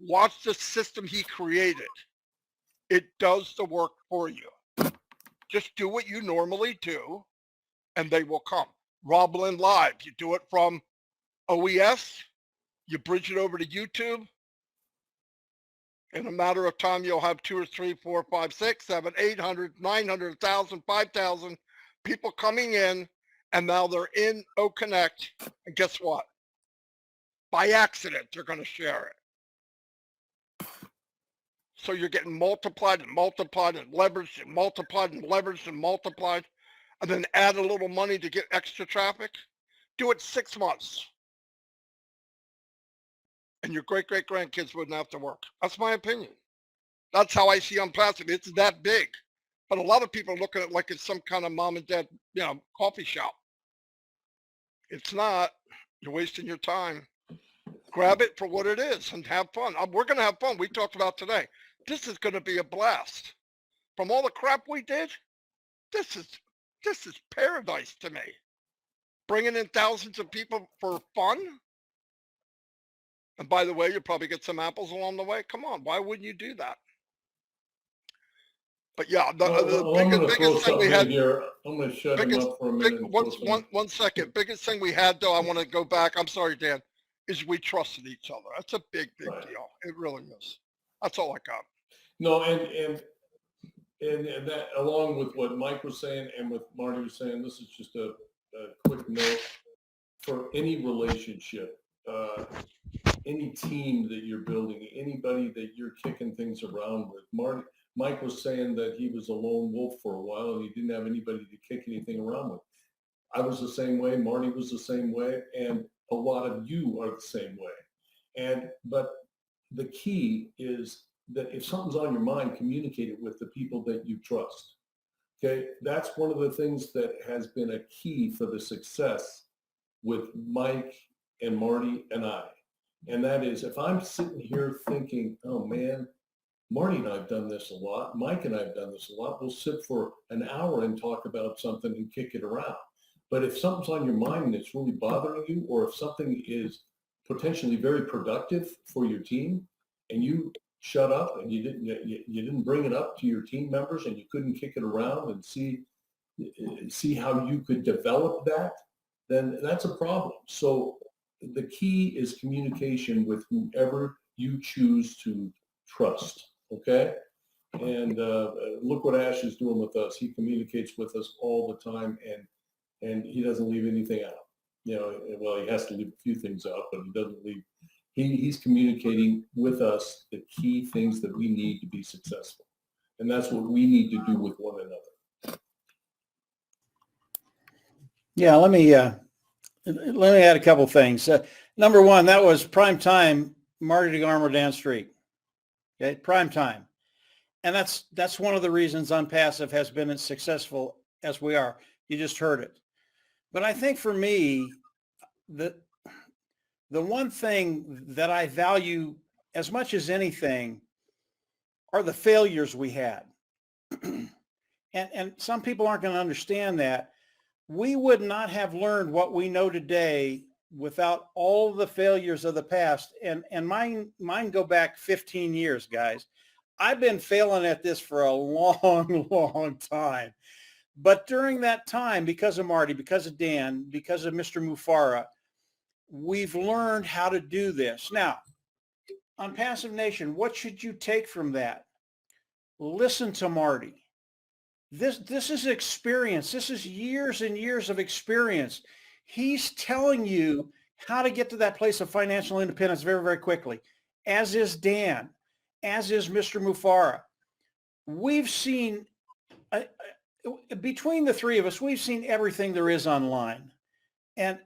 Watch the system he created. It does the work for you. Just do what you normally do, and they will come. RobLynn Live, you do it from OES, you bridge it over to YouTube. In a matter of time, you'll have 2 or 3, 4, 5, 6, 7, 800, 900, 1,000, 5,000 people coming in, and now they're in Oak Connect. And guess what? By accident, they're going to share it. So you're getting multiplied and multiplied and leveraged and multiplied and leveraged and multiplied, and then add a little money to get extra traffic. Do it 6 months. and your great-great-grandkids wouldn't have to work. That's my opinion. That's how I see Unpassive. It's that big. But a lot of people look at it like it's some kind of mom and dad, coffee shop. It's not. You're wasting your time. Grab it for what it is and have fun. We're going to have fun. We talked about today. This is going to be a blast. From all the crap we did, this is paradise to me. Bringing in thousands of people for fun. And by the way, you'll probably get some apples along the way. Come on, why wouldn't you do that? But yeah, the I'm going to throw biggest thing we something had. in here. I'm going to shut him up for a minute. One second. Biggest thing we had, though, I want to go back. I'm sorry, Dan, is we trusted each other. That's a big Right. deal. It really is. That's all I got. No, and that, along with what Mike was saying and what Marty was saying, this is just a quick note for any relationship, any team that you're building, anybody that you're kicking things around with. Mike was saying that he was a lone wolf for a while and he didn't have anybody to kick anything around with. I was the same way. Marty was the same way. And a lot of you are the same way. But the key is that if something's on your mind, communicate it with the people that you trust. Okay. That's one of the things that has been a key for the success with Mike and Marty and I. And that is, if I'm sitting here thinking, oh man, Marty and I have done this a lot. Mike and I have done this a lot. We'll sit for an hour and talk about something and kick it around. But if something's on your mind and it's really bothering you, or if something is potentially very productive for your team and you shut up and you didn't bring it up to your team members and you couldn't kick it around and see how you could develop that, then that's a problem. So the key is communication with whoever you choose to trust. Okay. And look what Ash is doing with us. He communicates with us all the time and he doesn't leave anything out. Well, he has to leave a few things out, but he doesn't leave. He's communicating with us the key things that we need to be successful. And that's what we need to do with one another. Yeah, let me add a couple things. Number one, that was prime time, Marty DeGarmo, Dan Street. Okay, prime time. And that's one of the reasons Unpassive has been as successful as we are. You just heard it. But I think for me, the one thing that I value as much as anything are the failures we had. And some people aren't going to understand that. We would not have learned what we know today without all the failures of the past. And mine go back 15 years, guys. I've been failing at this for a long, long time. But during that time, because of Marty, because of Dan, because of Mr. Mufara, we've learned how to do this. Now, Unpassive Nation, what should you take from that? Listen to Marty. This is experience. This is years and years of experience. He's telling you how to get to that place of financial independence very, very quickly, as is Dan, as is Mr. Mufara. We've seen, between the three of us, we've seen everything there is online. And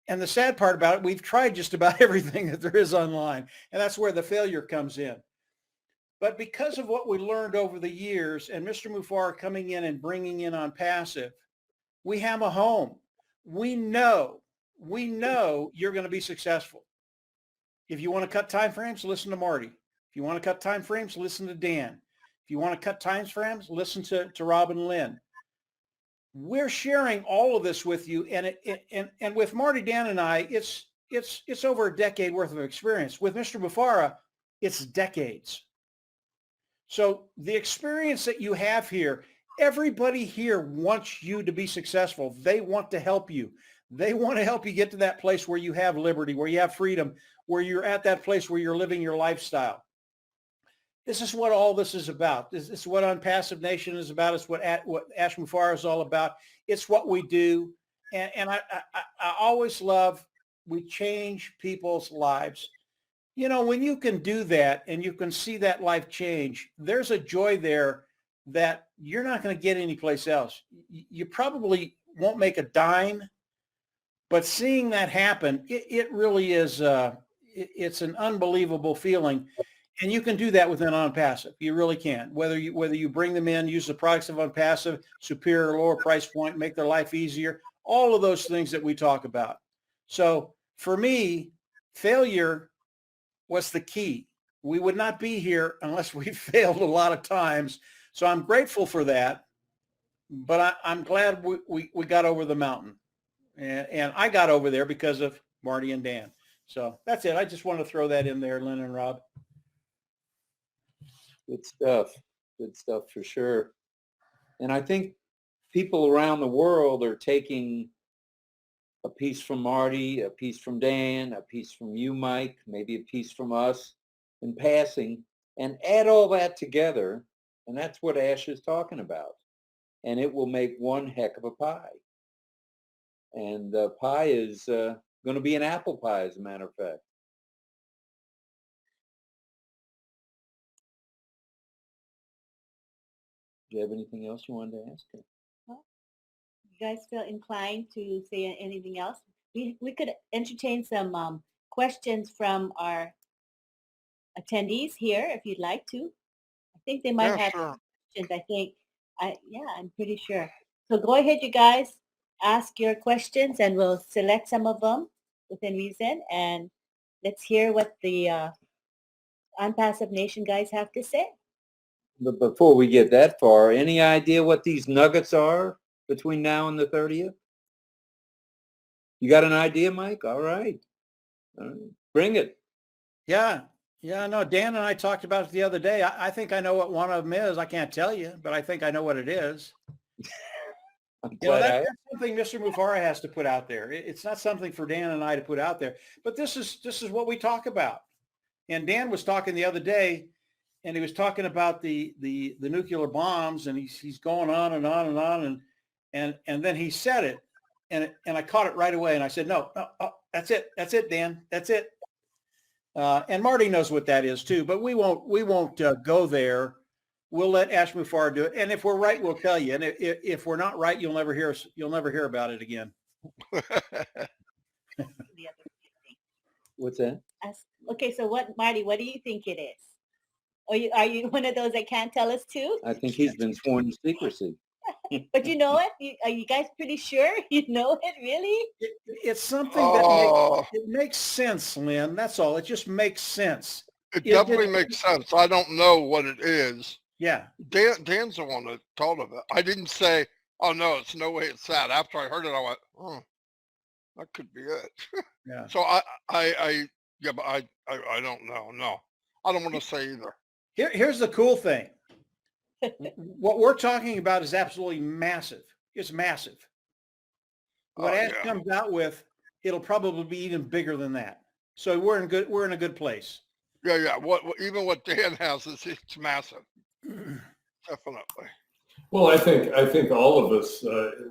the sad part about it, we've tried just about everything that there is online. And that's where the failure comes in. But because of what we learned over the years and Mr. Mufara coming in and bringing in Unpassive, we have a home. We know you're going to be successful. If you want to cut time frames, listen to Marty. If you want to cut time frames, listen to Dan. If you want to cut time frames, listen to RobLynn. We're sharing all of this with you, and with Marty, Dan, and I, it's over a decade worth of experience. With Mr. Mufara, it's decades. So the experience that you have here, everybody here wants you to be successful. They want to help you. They want to help you get to that place where you have liberty, where you have freedom, where you're at that place where you're living your lifestyle. This is what all this is about. This is what Unpassive Nation is about. It's what Ash Mufara is all about. It's what we do. And I always love, we change people's lives. You know, when you can do that and you can see that life change, there's a joy there that you're not going to get anyplace else. You probably won't make a dime, but seeing that happen, it really is, it's an unbelievable feeling. And you can do that with an OnPassive. You really can. Whether you bring them in, use the products of OnPassive, superior, lower price point, make their life easier, all of those things that we talk about. So for me, failure was the key. We would not be here unless we failed a lot of times. So I'm grateful for that. But I'm glad we got over the mountain. And I got over there because of Marty and Dan. So that's it. I just want to throw that in there, Lynn and Rob. Good stuff. Good stuff for sure. And I think people around the world are taking a piece from Marty, a piece from Dan, a piece from you, Mike, maybe a piece from us in passing, and add all that together. And that's what Ash is talking about. And it will make one heck of a pie. And the pie is going to be an apple pie, as a matter of fact. Do you have anything else you wanted to ask her? Well, you guys feel inclined to say anything else? We could entertain some questions from our attendees here if you'd like to. I think they might Yeah, have sure. questions. I'm pretty sure. So go ahead, you guys, ask your questions and we'll select some of them within reason. And let's hear what the OnPassive Nation guys have to say. But before we get that far, any idea what these nuggets are between now and the 30th? You got an idea, Mike? All right. All right. Bring it. Yeah. Yeah, no, Dan and I talked about it the other day. I think I know what one of them is. I can't tell you, but I think I know what it is. I'm You know, glad that's something Mr. Mufara has to put out there. It's not something for Dan and I to put out there, but this is what we talk about. And Dan was talking the other day, and he was talking about the nuclear bombs, and he's going on and on and on, and then he said it, and I caught it right away, and I said, no, that's it, Dan, that's it. And Marty knows what that is too, but we won't go there. We'll let Ash Mufara do it, and if we're right, we'll tell you. And if we're not right, you'll never hear about it again. The other thing. What's that? Okay, so Marty, what do you think it is? Are you one of those that can't tell us too? I think he's been sworn to secrecy. But you know it? Are you guys pretty sure you know it, really? It's something that makes sense, Lynn. That's all. It just makes sense. It definitely makes sense. I don't know what it is. Yeah. Dan's the one that told of it. I didn't say, oh no, it's no way it's that. After I heard it, I went, oh, that could be it. Yeah. So I don't know. No, I don't want to say either. Here's the cool thing. What we're talking about is absolutely massive. It's massive. What Ash comes out with, it'll probably be even bigger than that. So we're in a good place. Yeah. Even what Dan has it's massive. Definitely. Well, I think all of us,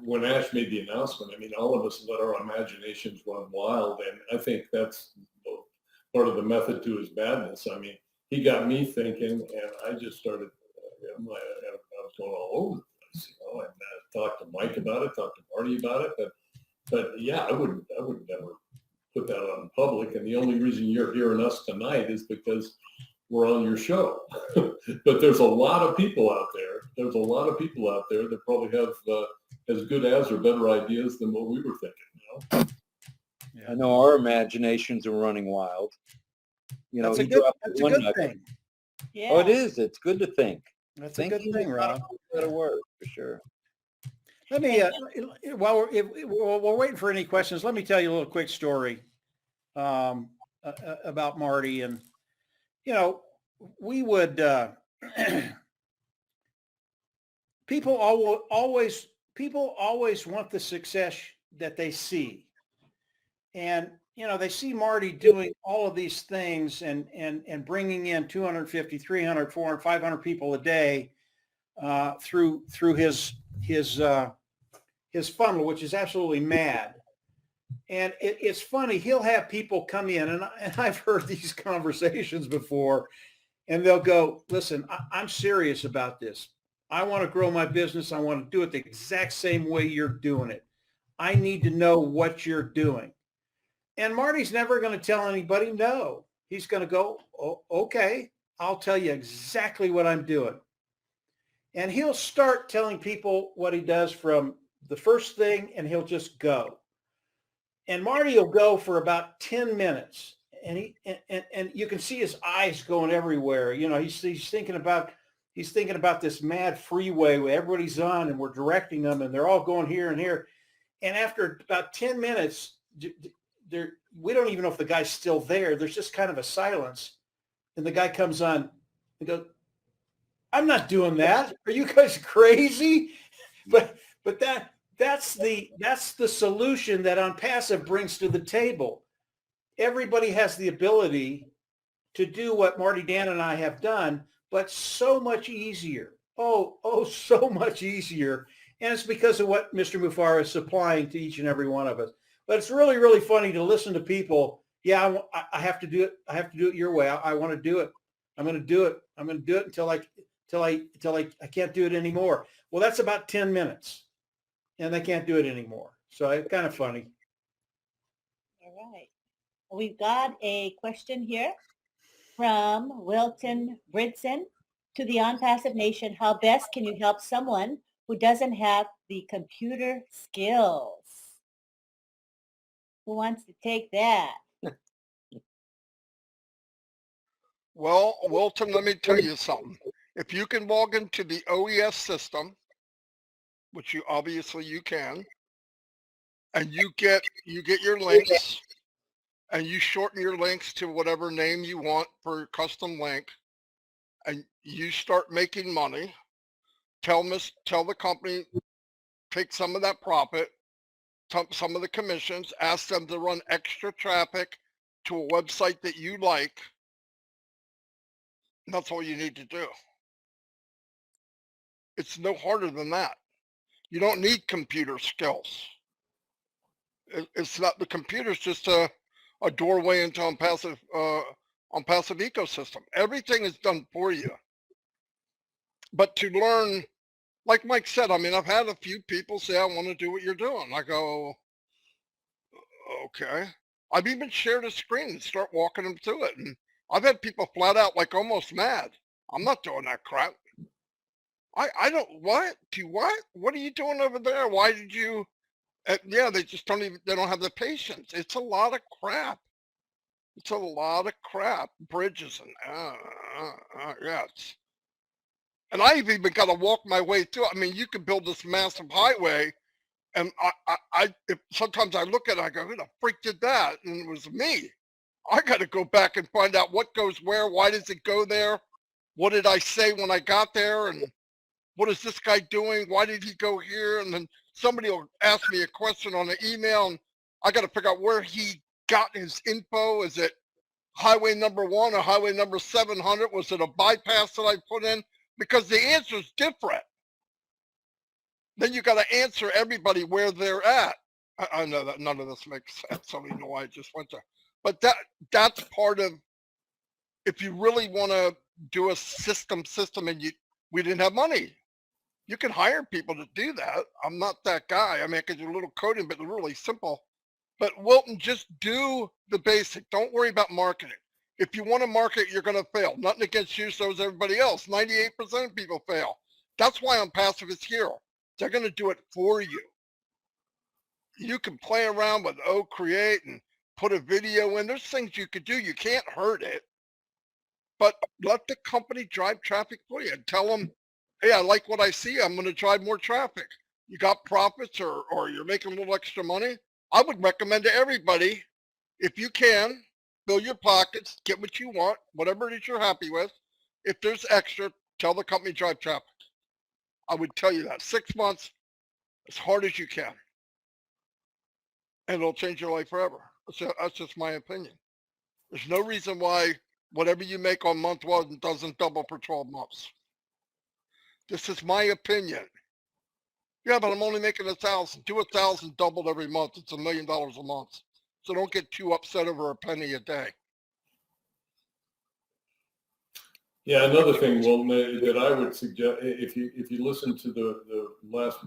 when Ash made the announcement, I mean, all of us let our imaginations run wild, and I think that's part of the method to his madness. I mean, he got me thinking, and I just started. I was going all over the place, you know, and talked to Mike about it, talked to Marty about it, but yeah, I would never put that on public. And the only reason you're hearing us tonight is because we're on your show. But there's a lot of people out there. There's a lot of people out there that probably have as good as or better ideas than what we were thinking. You know? I know our imaginations are running wild. You know, that's a good thing. Yeah. Oh, it is. It's good to think. That's a good thing, Rob. Better word for sure. Let me, while we're waiting for any questions, let me tell you a little quick story about Marty. And, you know, we would, people always want the success that they see. And, you know, they see Marty doing all of these things and bringing in 250, 300, 400, 500 people a day through his funnel, which is absolutely mad. And it's funny. He'll have people come in, and I've heard these conversations before, and they'll go, listen, I'm serious about this. I want to grow my business. I want to do it the exact same way you're doing it. I need to know what you're doing. And Marty's never going to tell anybody no. He's going to go, oh, okay, I'll tell you exactly what I'm doing. And he'll start telling people what he does from the first thing, and he'll just go. And Marty will go for about 10 minutes. And and you can see his eyes going everywhere. You know, he's thinking about this mad freeway where everybody's on and we're directing them and they're all going here and here. And after about 10 minutes, we don't even know if the guy's still there. There's just kind of a silence. And the guy comes on and goes, I'm not doing that. Are you guys crazy? But that's the solution that OnPassive brings to the table. Everybody has the ability to do what Marty, Dan, and I have done, but so much easier. Oh, so much easier. And it's because of what Mr. Mufara is supplying to each and every one of us. But it's really, really funny to listen to people. Yeah, I have to do it. I have to do it your way. I want to do it. I'm going to do it. I'm going to do it until I can't do it anymore. Well, that's about 10 minutes and they can't do it anymore. So it's kind of funny. All right. We've got a question here from Wilton Bridson to the OnPassive Nation. How best can you help someone who doesn't have the computer skills? Who wants to take that? Well, Wilton, let me tell you something. If you can log into the OES system, which you obviously you can, and you get your links, and you shorten your links to whatever name you want for your custom link, and you start making money, tell the company, take some of that profit, some of the commissions, ask them to run extra traffic to a website that you like. And that's all you need to do. It's no harder than that. You don't need computer skills. It's not, the computer's just a doorway into OnPassive ecosystem. Everything is done for you. But to learn, like Mike said, I mean, I've had a few people say, I want to do what you're doing. I go, okay. I've even shared a screen and start walking them through it. And I've had people flat out like almost mad. I'm not doing that crap. I don't, what? What are you doing over there? Why did you? Yeah, they just don't have the patience. It's a lot of crap. It's a lot of crap. Bridges and, yeah. And I've even got to walk my way through. I mean, you could build this massive highway, and sometimes I look at it, I go, who the freak did that? And it was me. I got to go back and find out what goes where. Why does it go there? What did I say when I got there? And what is this guy doing? Why did he go here? And then somebody will ask me a question on the email, and I got to figure out where he got his info. Is it highway number 1 or highway number 700? Was it a bypass that I put in? Because the answer is different. Then you got to answer everybody where they're at. I know that none of this makes sense. I don't even know why I just went there. But that's part of, if you really want to do a system and we didn't have money. You can hire people to do that. I'm not that guy. I mean, I can do a little coding, but it's really simple. But Wilton, just do the basic. Don't worry about marketing. If you want to market, you're going to fail. Nothing against you, so is everybody else. 98% of people fail. That's why OnPassive is here. They're going to do it for you. You can play around with Create and put a video in. There's things you could do. You can't hurt it. But let the company drive traffic for you and tell them, hey, I like what I see. I'm going to drive more traffic. You got profits or you're making a little extra money. I would recommend to everybody, if you can, fill your pockets, get what you want, whatever it is you're happy with. If there's extra, tell the company drive traffic. I would tell you that. 6 months, as hard as you can. And it'll change your life forever. So that's just my opinion. There's no reason why whatever you make on month 1 doesn't double for 12 months. This is my opinion. Yeah, but I'm only making 1,000. Do 1,000 doubled every month. It's $1 million a month. So don't get too upset over a penny a day. Yeah, another thing, Wilton, that I would suggest, if you listen to the last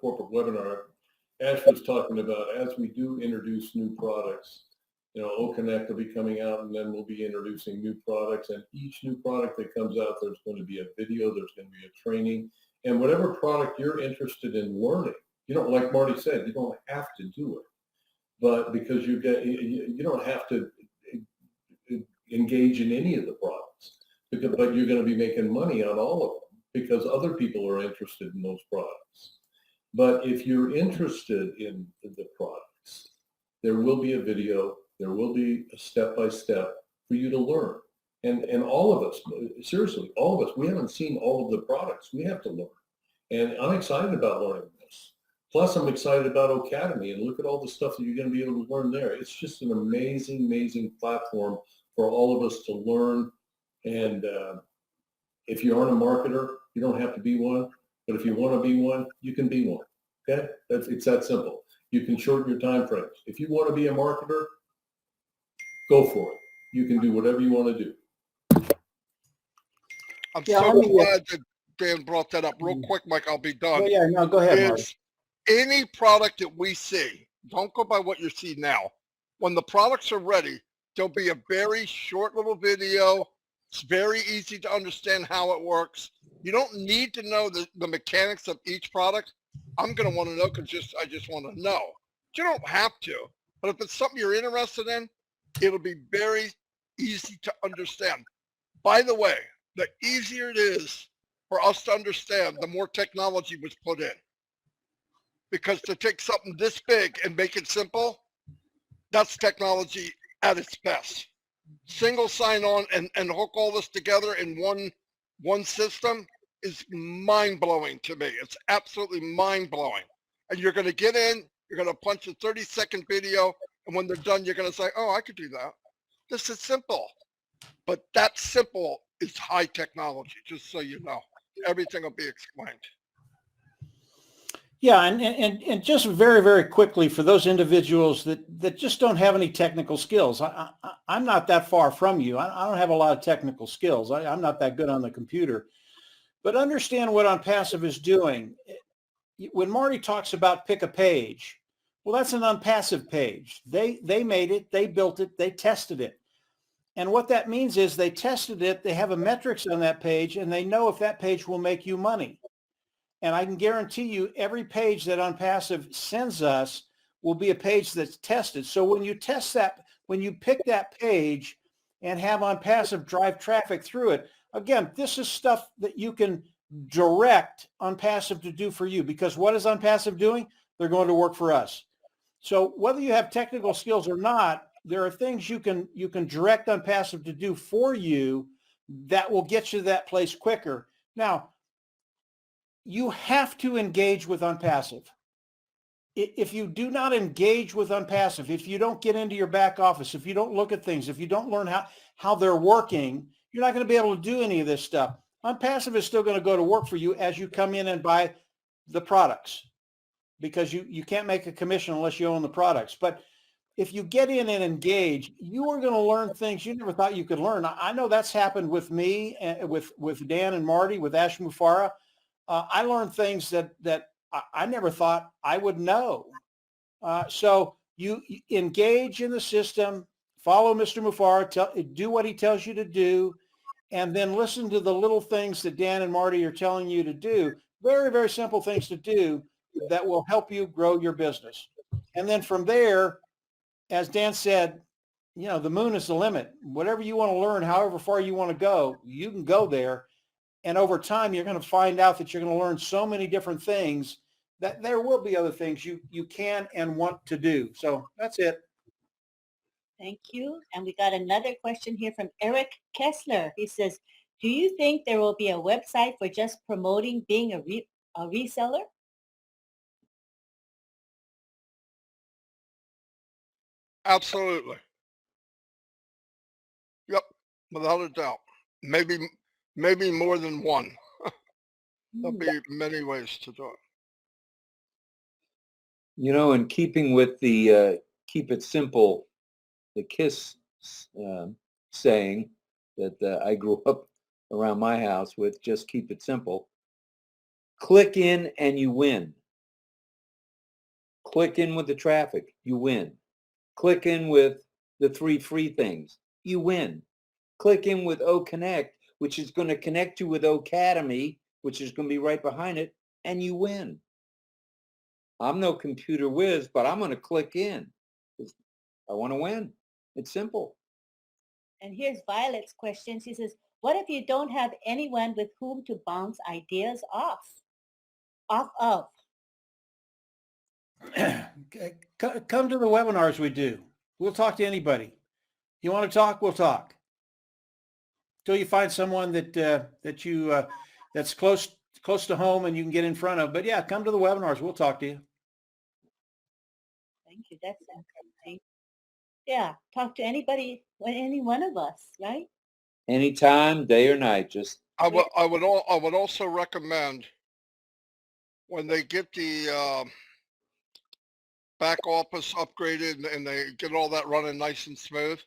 corporate webinar, Ash was talking about, as we do introduce new products, O Connect will be coming out, and then we'll be introducing new products. And each new product that comes out, there's going to be a video, there's going to be a training, and whatever product you're interested in learning. Like Marty said, you don't have to do it, but because you don't have to engage in any of the products, but you're going to be making money on all of them because other people are interested in those products. But if you're interested in the products, there will be a video, there will be a step-by-step for you to learn. And all of us, seriously, all of us, we haven't seen all of the products. We have to learn. And I'm excited about learning this. Plus, I'm excited about Academy, and look at all the stuff that you're going to be able to learn there. It's just an amazing, amazing platform for all of us to learn. And if you aren't a marketer, you don't have to be one. But if you want to be one, you can be one. Okay? It's that simple. You can shorten your time frames. If you want to be a marketer, go for it. You can do whatever you want to do. I'm Yeah, so let me, glad that Dan brought that up. Real quick, Mike, I'll be done. Oh, yeah, no, go ahead, Marty. Is any product that we see, don't go by what you see now. When the products are ready, there'll be a very short little video. It's very easy to understand how it works. You don't need to know the mechanics of each product. I'm going to want to know because I just want to know. You don't have to, but if it's something you're interested in, it'll be very easy to understand. By the way, the easier it is for us to understand, the more technology was put in. Because to take something this big and make it simple, that's technology at its best. Single sign-on and hook all this together in one system is mind-blowing to me. It's absolutely mind-blowing. And you're going to get in, you're going to punch a 30-second video, and when they're done, you're going to say, oh, I could do that. This is simple. But that simple is high technology, just so you know. Everything will be explained. Yeah, and just very, very quickly for those individuals that just don't have any technical skills, I'm not that far from you. I don't have a lot of technical skills. I'm not that good on the computer. But understand what OnPassive is doing. When Marty talks about pick a page, well, that's an OnPassive page. They made it, they built it, they tested it. And what that means is they tested it, they have a metrics on that page, and they know if that page will make you money. And I can guarantee you every page that OnPassive sends us will be a page that's tested. So when you test that, when you pick that page and have OnPassive drive traffic through it, again, this is stuff that you can direct OnPassive to do for you, because what is OnPassive doing? They're going to work for us. So whether you have technical skills or not, there are things you can direct OnPassive to do for you that will get you to that place quicker. Now, you have to engage with OnPassive. If you do not engage with OnPassive, if you don't get into your back office, if you don't look at things, if you don't learn how they're working, you're not going to be able to do any of this stuff. OnPassive is still going to go to work for you as you come in and buy the products, because you can't make a commission unless you own the products. But if you get in and engage, you are going to learn things you never thought you could learn. I know that's happened with me, with Dan and Marty, with Ash Mufara. I learned things that I never thought I would know. So you engage in the system, follow Mr. Mufara, do what he tells you to do, and then listen to the little things that Dan and Marty are telling you to do. Very, very simple things to do that will help you grow your business. And then from there, as Dan said, the moon is the limit. Whatever you want to learn, however far you want to go, you can go there. And over time, you're going to find out that you're going to learn so many different things that there will be other things you can and want to do. So that's it. Thank you. And we got another question here from Eric Kessler. He says, do you think there will be a website for just promoting being a reseller? Absolutely. Yep, without a doubt. Maybe more than one. There'll be many ways to do it. In keeping with the keep it simple, the KISS saying that I grew up around my house with, just keep it simple. Click in and you win. Click in with the traffic, you win. Click in with the 3 free things. You win. Click in with O Connect, which is going to connect you with Academy, which is going to be right behind it, and you win. I'm no computer whiz, but I'm going to click in. I want to win. It's simple. And here's Violet's question. She says, what if you don't have anyone with whom to bounce ideas off of? Come to the webinars we do. We'll talk to anybody. You want to talk? We'll talk. Till you find someone that's close to home and you can get in front of. But yeah, come to the webinars. We'll talk to you. Thank you. That's encouraging. Yeah, talk to anybody, any one of us, right? Anytime, day or night, just I would also recommend when they get the back office upgraded and they get all that running nice and smooth,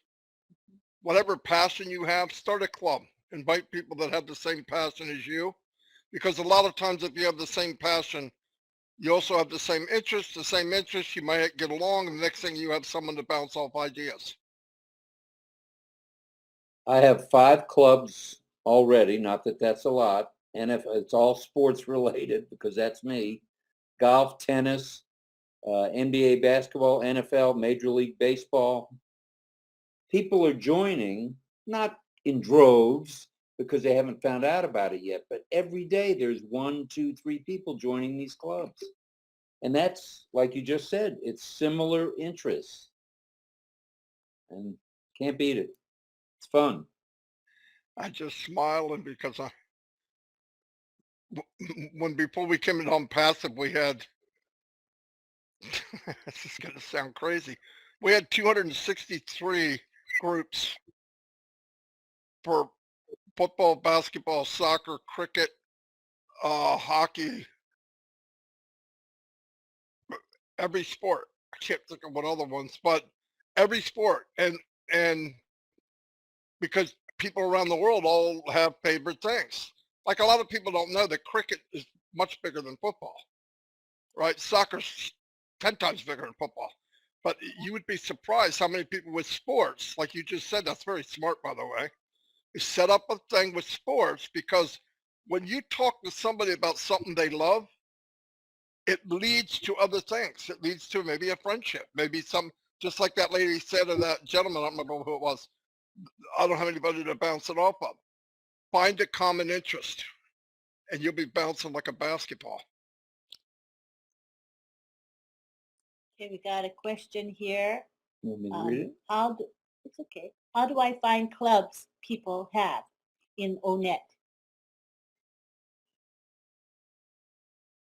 whatever passion you have, start a club. Invite people that have the same passion as you, because a lot of times if you have the same passion, you also have the same interest, you might get along, and the next thing you have someone to bounce off ideas. I have 5 clubs already, not that that's a lot. And if it's all sports related, because that's me, golf, tennis, NBA basketball, NFL, Major League Baseball. People are joining, not in droves because they haven't found out about it yet, but every day there's 1, 2, 3 people joining these clubs. And that's, like you just said, it's similar interests. And can't beat it. It's fun. I just smile, and because before we came in on passive, we had, this is going to sound crazy, we had 263 groups for football, basketball, soccer, cricket, hockey, every sport. I can't think of what other ones, but every sport. And because people around the world all have favorite things. Like a lot of people don't know that cricket is much bigger than football, right? Soccer's 10 times bigger than football. But you would be surprised how many people with sports, like you just said, that's very smart, by the way, is set up a thing with sports, because when you talk to somebody about something they love, it leads to other things. It leads to maybe a friendship, maybe some, just like that lady said, or that gentleman, I don't remember who it was. I don't have anybody to bounce it off of. Find a common interest and you'll be bouncing like a basketball. Okay, we got a question here. You want me to read it? It's okay. How do I find clubs people have in ONET?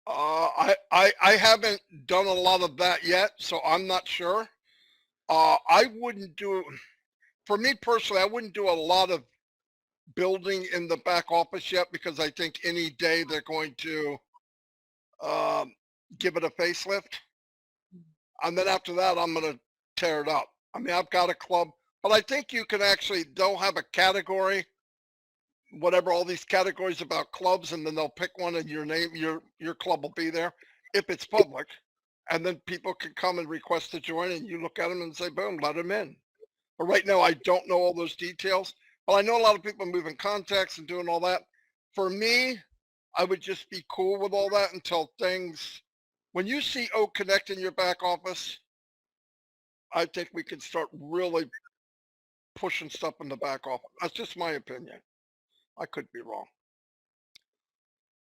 I haven't done a lot of that yet, so I'm not sure. I wouldn't do, for me personally, I wouldn't do a lot of building in the back office yet, because I think any day they're going to give it a facelift. And then after that, I'm going to tear it up. I mean, I've got a club, but I think you can actually, they'll have a category, whatever, all these categories about clubs, and then they'll pick one and your name, your club will be there if it's public. And then people can come and request to join, and you look at them and say, boom, let them in. But right now, I don't know all those details, but I know a lot of people moving contacts and doing all that. For me, I would just be cool with all that until things, when you see O Connect in your back office, I think we can start really pushing stuff in the back office. That's just my opinion. I could be wrong.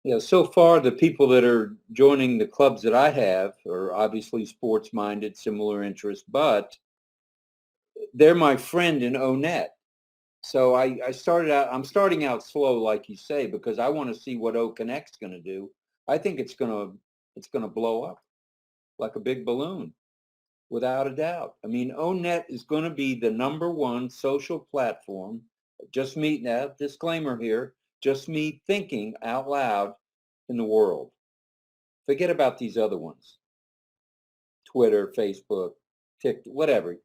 Yeah, so far the people that are joining the clubs that I have are obviously sports-minded, similar interests, but they're my friend in ONET. So I'm starting out slow, like you say, because I want to see what O Connect's going to do. I think it's going to blow up like a big balloon, without a doubt. I mean, ONET is going to be the #1 social platform. Just me, now, disclaimer here, just me thinking out loud in the world. Forget about these other ones. Twitter, Facebook, TikTok, whatever.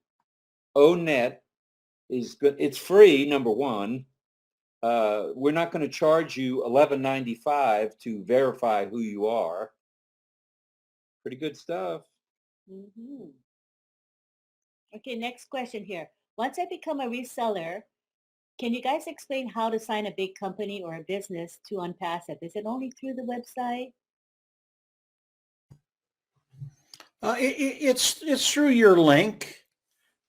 ONET is good. It's free, #1. We're not going to charge you $11.95 to verify who you are. Pretty good stuff. Mm-hmm. Okay, next question here. Once I become a reseller, can you guys explain how to sign a big company or a business to Unpassive? Is it only through the website? It's through your link.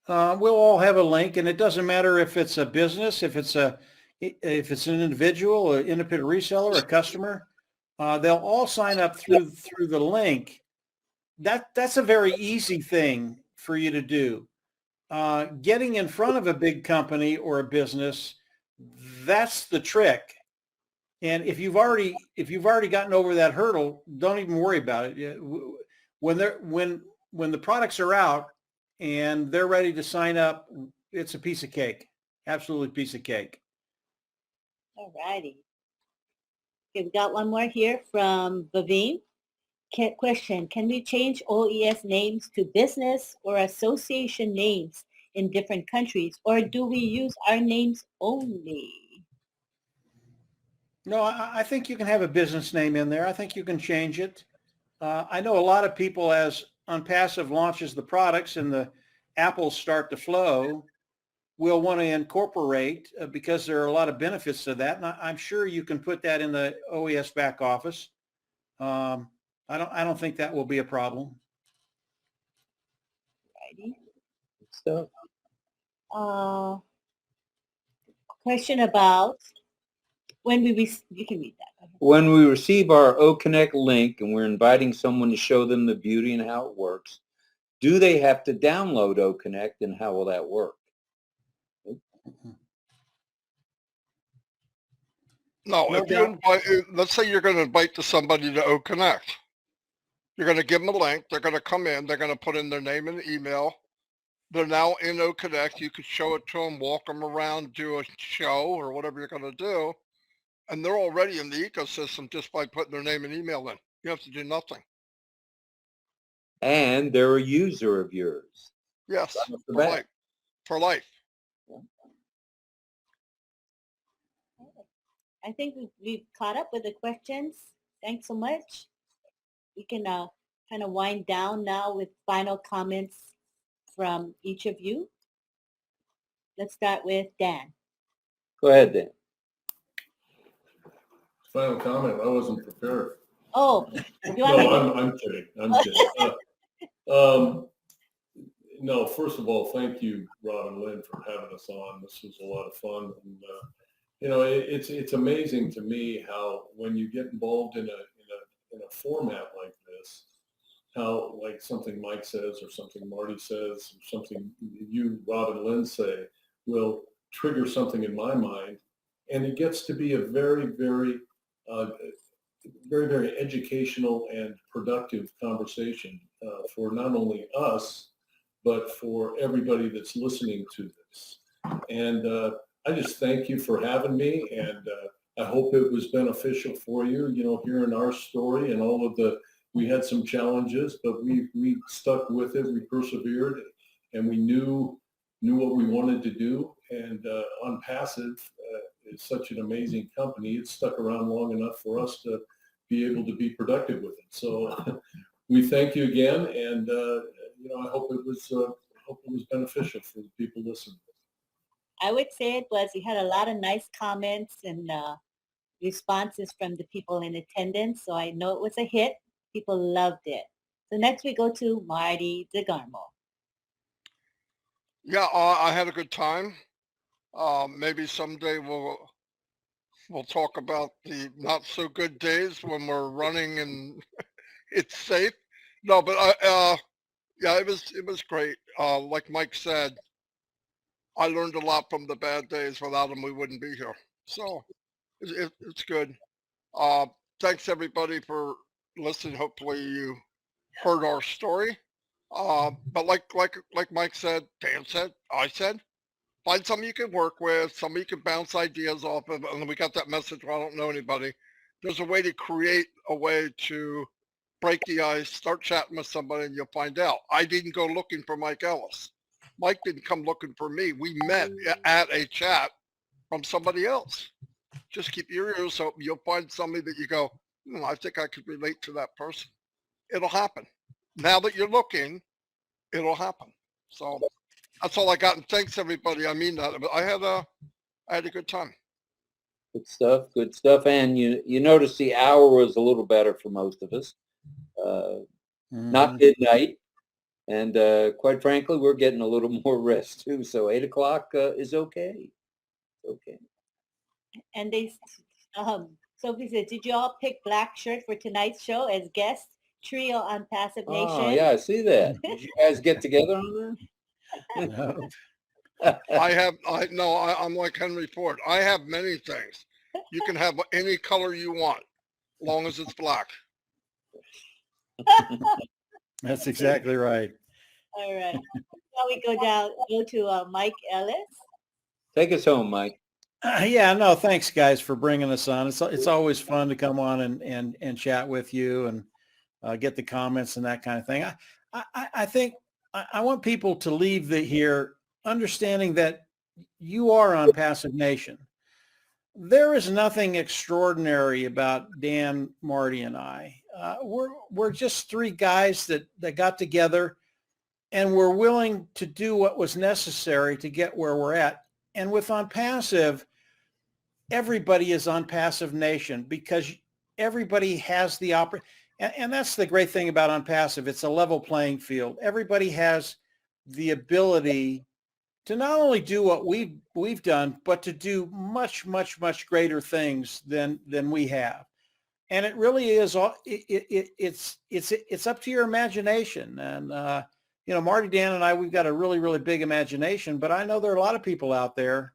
We'll all have a link, and it doesn't matter if it's a business, if it's an individual, an independent reseller, a customer. They'll all sign up through the link. That's a very easy thing for you to do. Getting in front of a big company or a business, that's the trick. And if you've already gotten over that hurdle, don't even worry about it. When the products are out and they're ready to sign up, it's a piece of cake. Absolutely piece of cake. All righty. Okay, we got one more here from Bavine. Question, can we change OES names to business or association names in different countries, or do we use our names only? No, I think you can have a business name in there. I think you can change it. I know a lot of people, as Unpassive launches the products and the apples start to flow, will want to incorporate because there are a lot of benefits to that. And I'm sure you can put that in the OES back office. I don't think that will be a problem. Righty. So, Question about when you can read that. when we receive our O-Connect link and we're inviting someone to show them the beauty and how it works, do they have to download O-Connect, and how will that work? No, No if you doubt. invite, let's say you're going to invite somebody to O-Connect. You're going to give them a link. They're going to come in. They're going to put in their name and email. They're now in O-Connect. You could show it to them, walk them around, do a show or whatever you're going to do. And they're already in the ecosystem just by putting their name and email in. You have to do nothing. And they're a user of yours. Yes, Right off the for bat. life. For life. I think we've caught up with the questions. Thanks so much. We can kind of wind down now with final comments from each of you. Let's start with Dan. Go ahead, Dan. Final comment, I wasn't prepared. Oh, you want me to? No, I'm kidding. I'm kidding. No, first of all, thank you, Rob and Lynn, for having us on. This was a lot of fun. And, it's amazing to me how when you get involved in a format like this, how like something Mike says or something Marty says or something you, Rob and Lynn say will trigger something in my mind. And it gets to be a very, very, very educational and productive conversation for not only us, but for everybody that's listening to this. And I just thank you for having me, and I hope it was beneficial for you, hearing our story and all of we had some challenges, but we stuck with it, we persevered, and we knew what we wanted to do. And Unpassive is such an amazing company. It's stuck around long enough for us to be able to be productive with it. So we thank you again, and I hope it was beneficial for the people listening. I would say it was. You had a lot of nice comments and responses from the people in attendance. So I know it was a hit. People loved it. So next we go to Marti DeGarmo. Yeah, I had a good time. Maybe someday we'll talk about the not so good days when we're running and it's safe. No, but yeah, it was great. Like Mike said, I learned a lot from the bad days. Without them, we wouldn't be here. So it's good. Thanks everybody for listening. Hopefully you heard our story. But like Mike said, Dan said, I said, find somebody you can work with, somebody you can bounce ideas off of. And we got that message. I don't know anybody. There's a way to create a way to break the ice, start chatting with somebody, and you'll find out. I didn't go looking for Mike Ellis. Mike didn't come looking for me. We met at a chat from somebody else. Just keep your ears open. You'll find somebody that you go, I think I could relate to that person. It'll happen. Now that you're looking, it'll happen. So That's all I got. And thanks everybody. I mean that. But I had a good time. Good stuff. Good stuff. And you notice the hour was a little better for most of us. Not Mhm. midnight. And quite frankly, we're getting a little more rest too. So 8 o'clock is okay. Okay. And Sophie said, did you all pick black shirt for tonight's show as guest trio on Passive Oh, Nation? yeah, I see that. Did you guys get together on No. that? I'm like Henry Ford. I have many things. You can have any color you want, long as it's black. That's exactly right. All right. Now we go to Mike Ellis. Take us home, Mike. Yeah, no, thanks guys for bringing us on. It's always fun to come on and chat with you and get the comments and that kind of thing. I think I want people to leave here understanding that you are on Passive Nation. There is nothing extraordinary about Dan, Marty, and I. We're just three guys that got together and were willing to do what was necessary to get where we're at. And with On Passive, everybody is on Passive Nation because everybody has the and that's the great thing about On Passive. It's a level playing field. Everybody has the ability to not only do what we've done, but to do much, much, much greater things than we have. And it really is it's up to your imagination. And Marty, Dan, and I, we've got a really, really big imagination, but I know there are a lot of people out there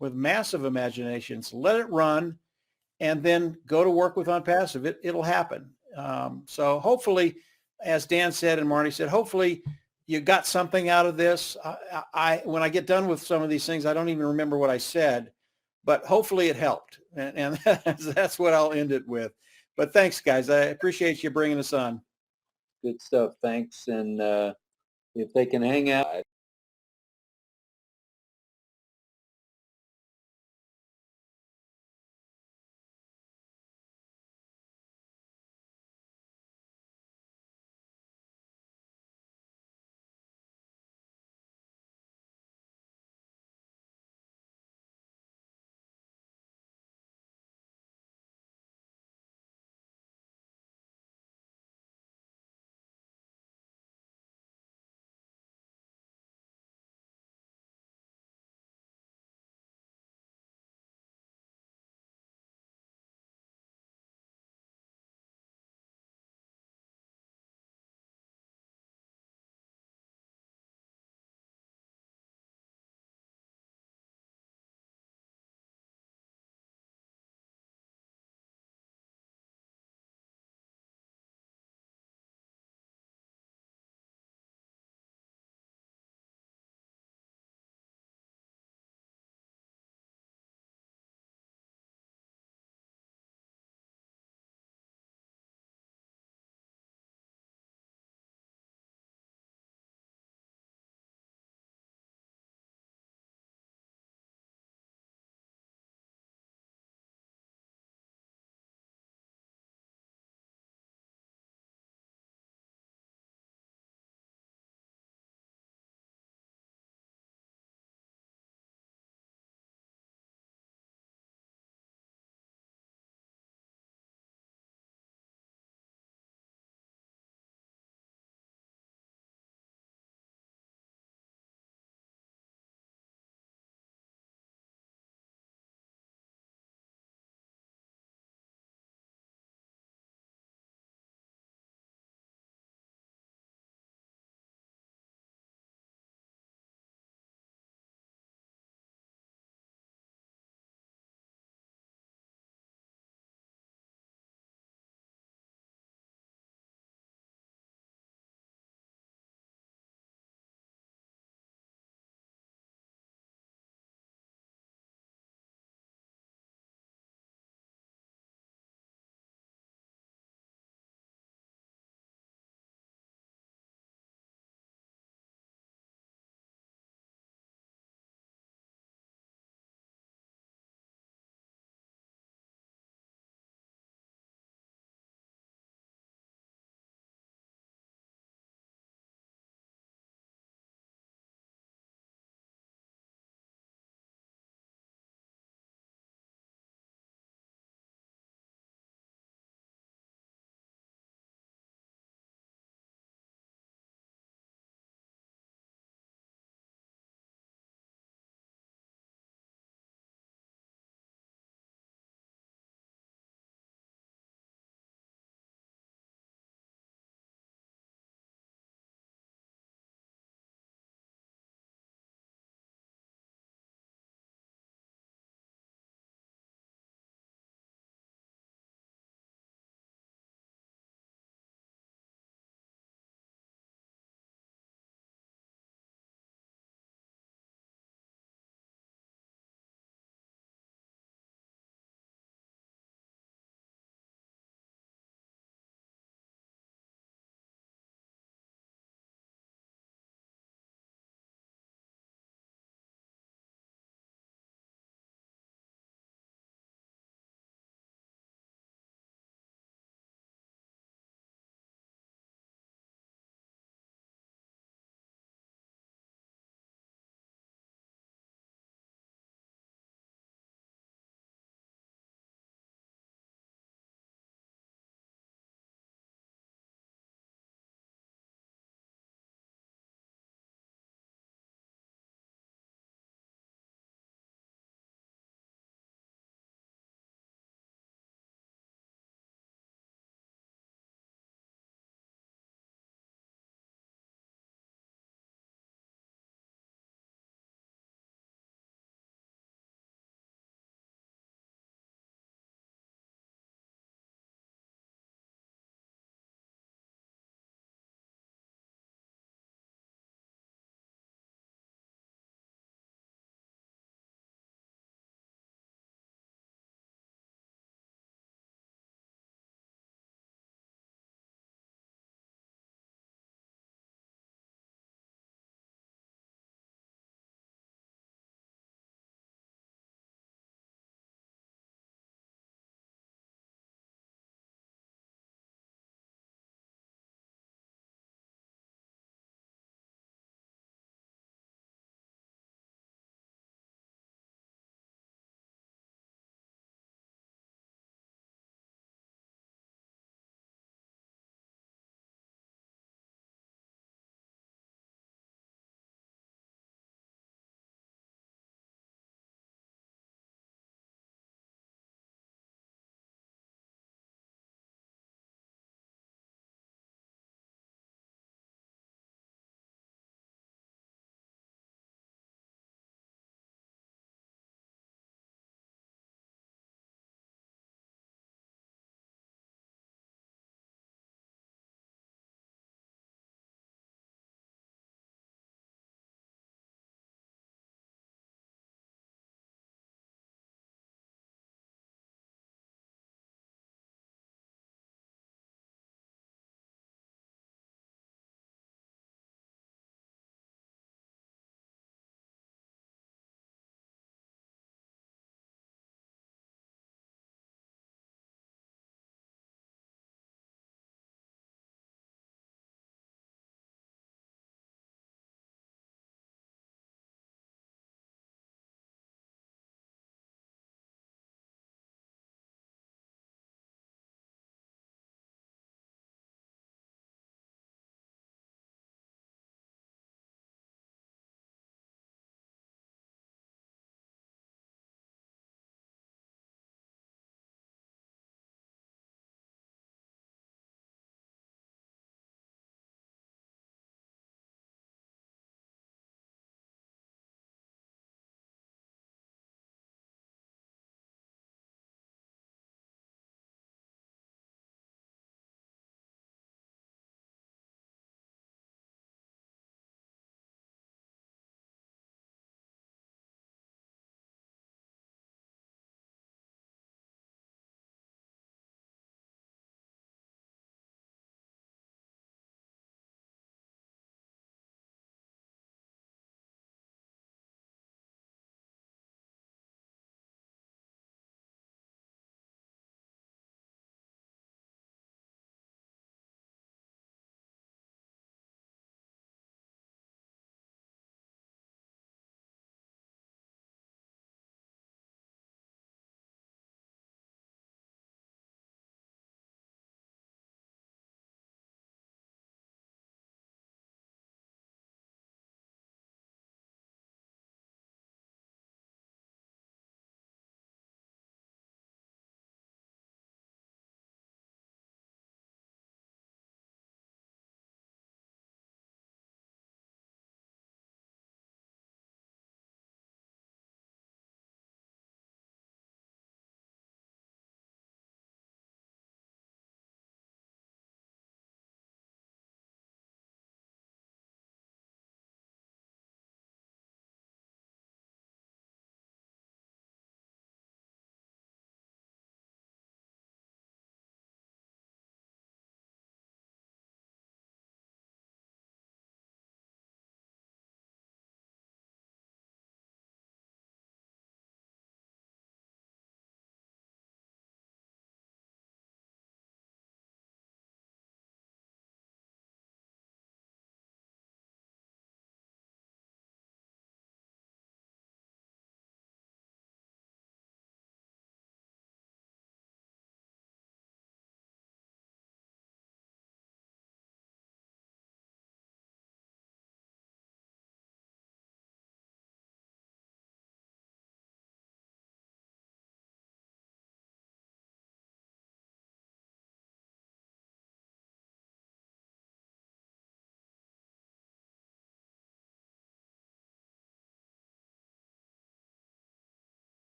with massive imaginations. Let it run and then go to work with On Passive. It'll happen. So hopefully, as Dan said and Marty said, hopefully you got something out of this. When I get done with some of these things, I don't even remember what I said, but hopefully it helped. And that's what I'll end it with. But thanks, guys. I appreciate you bringing us on. Good stuff. Thanks. And if they can hang out.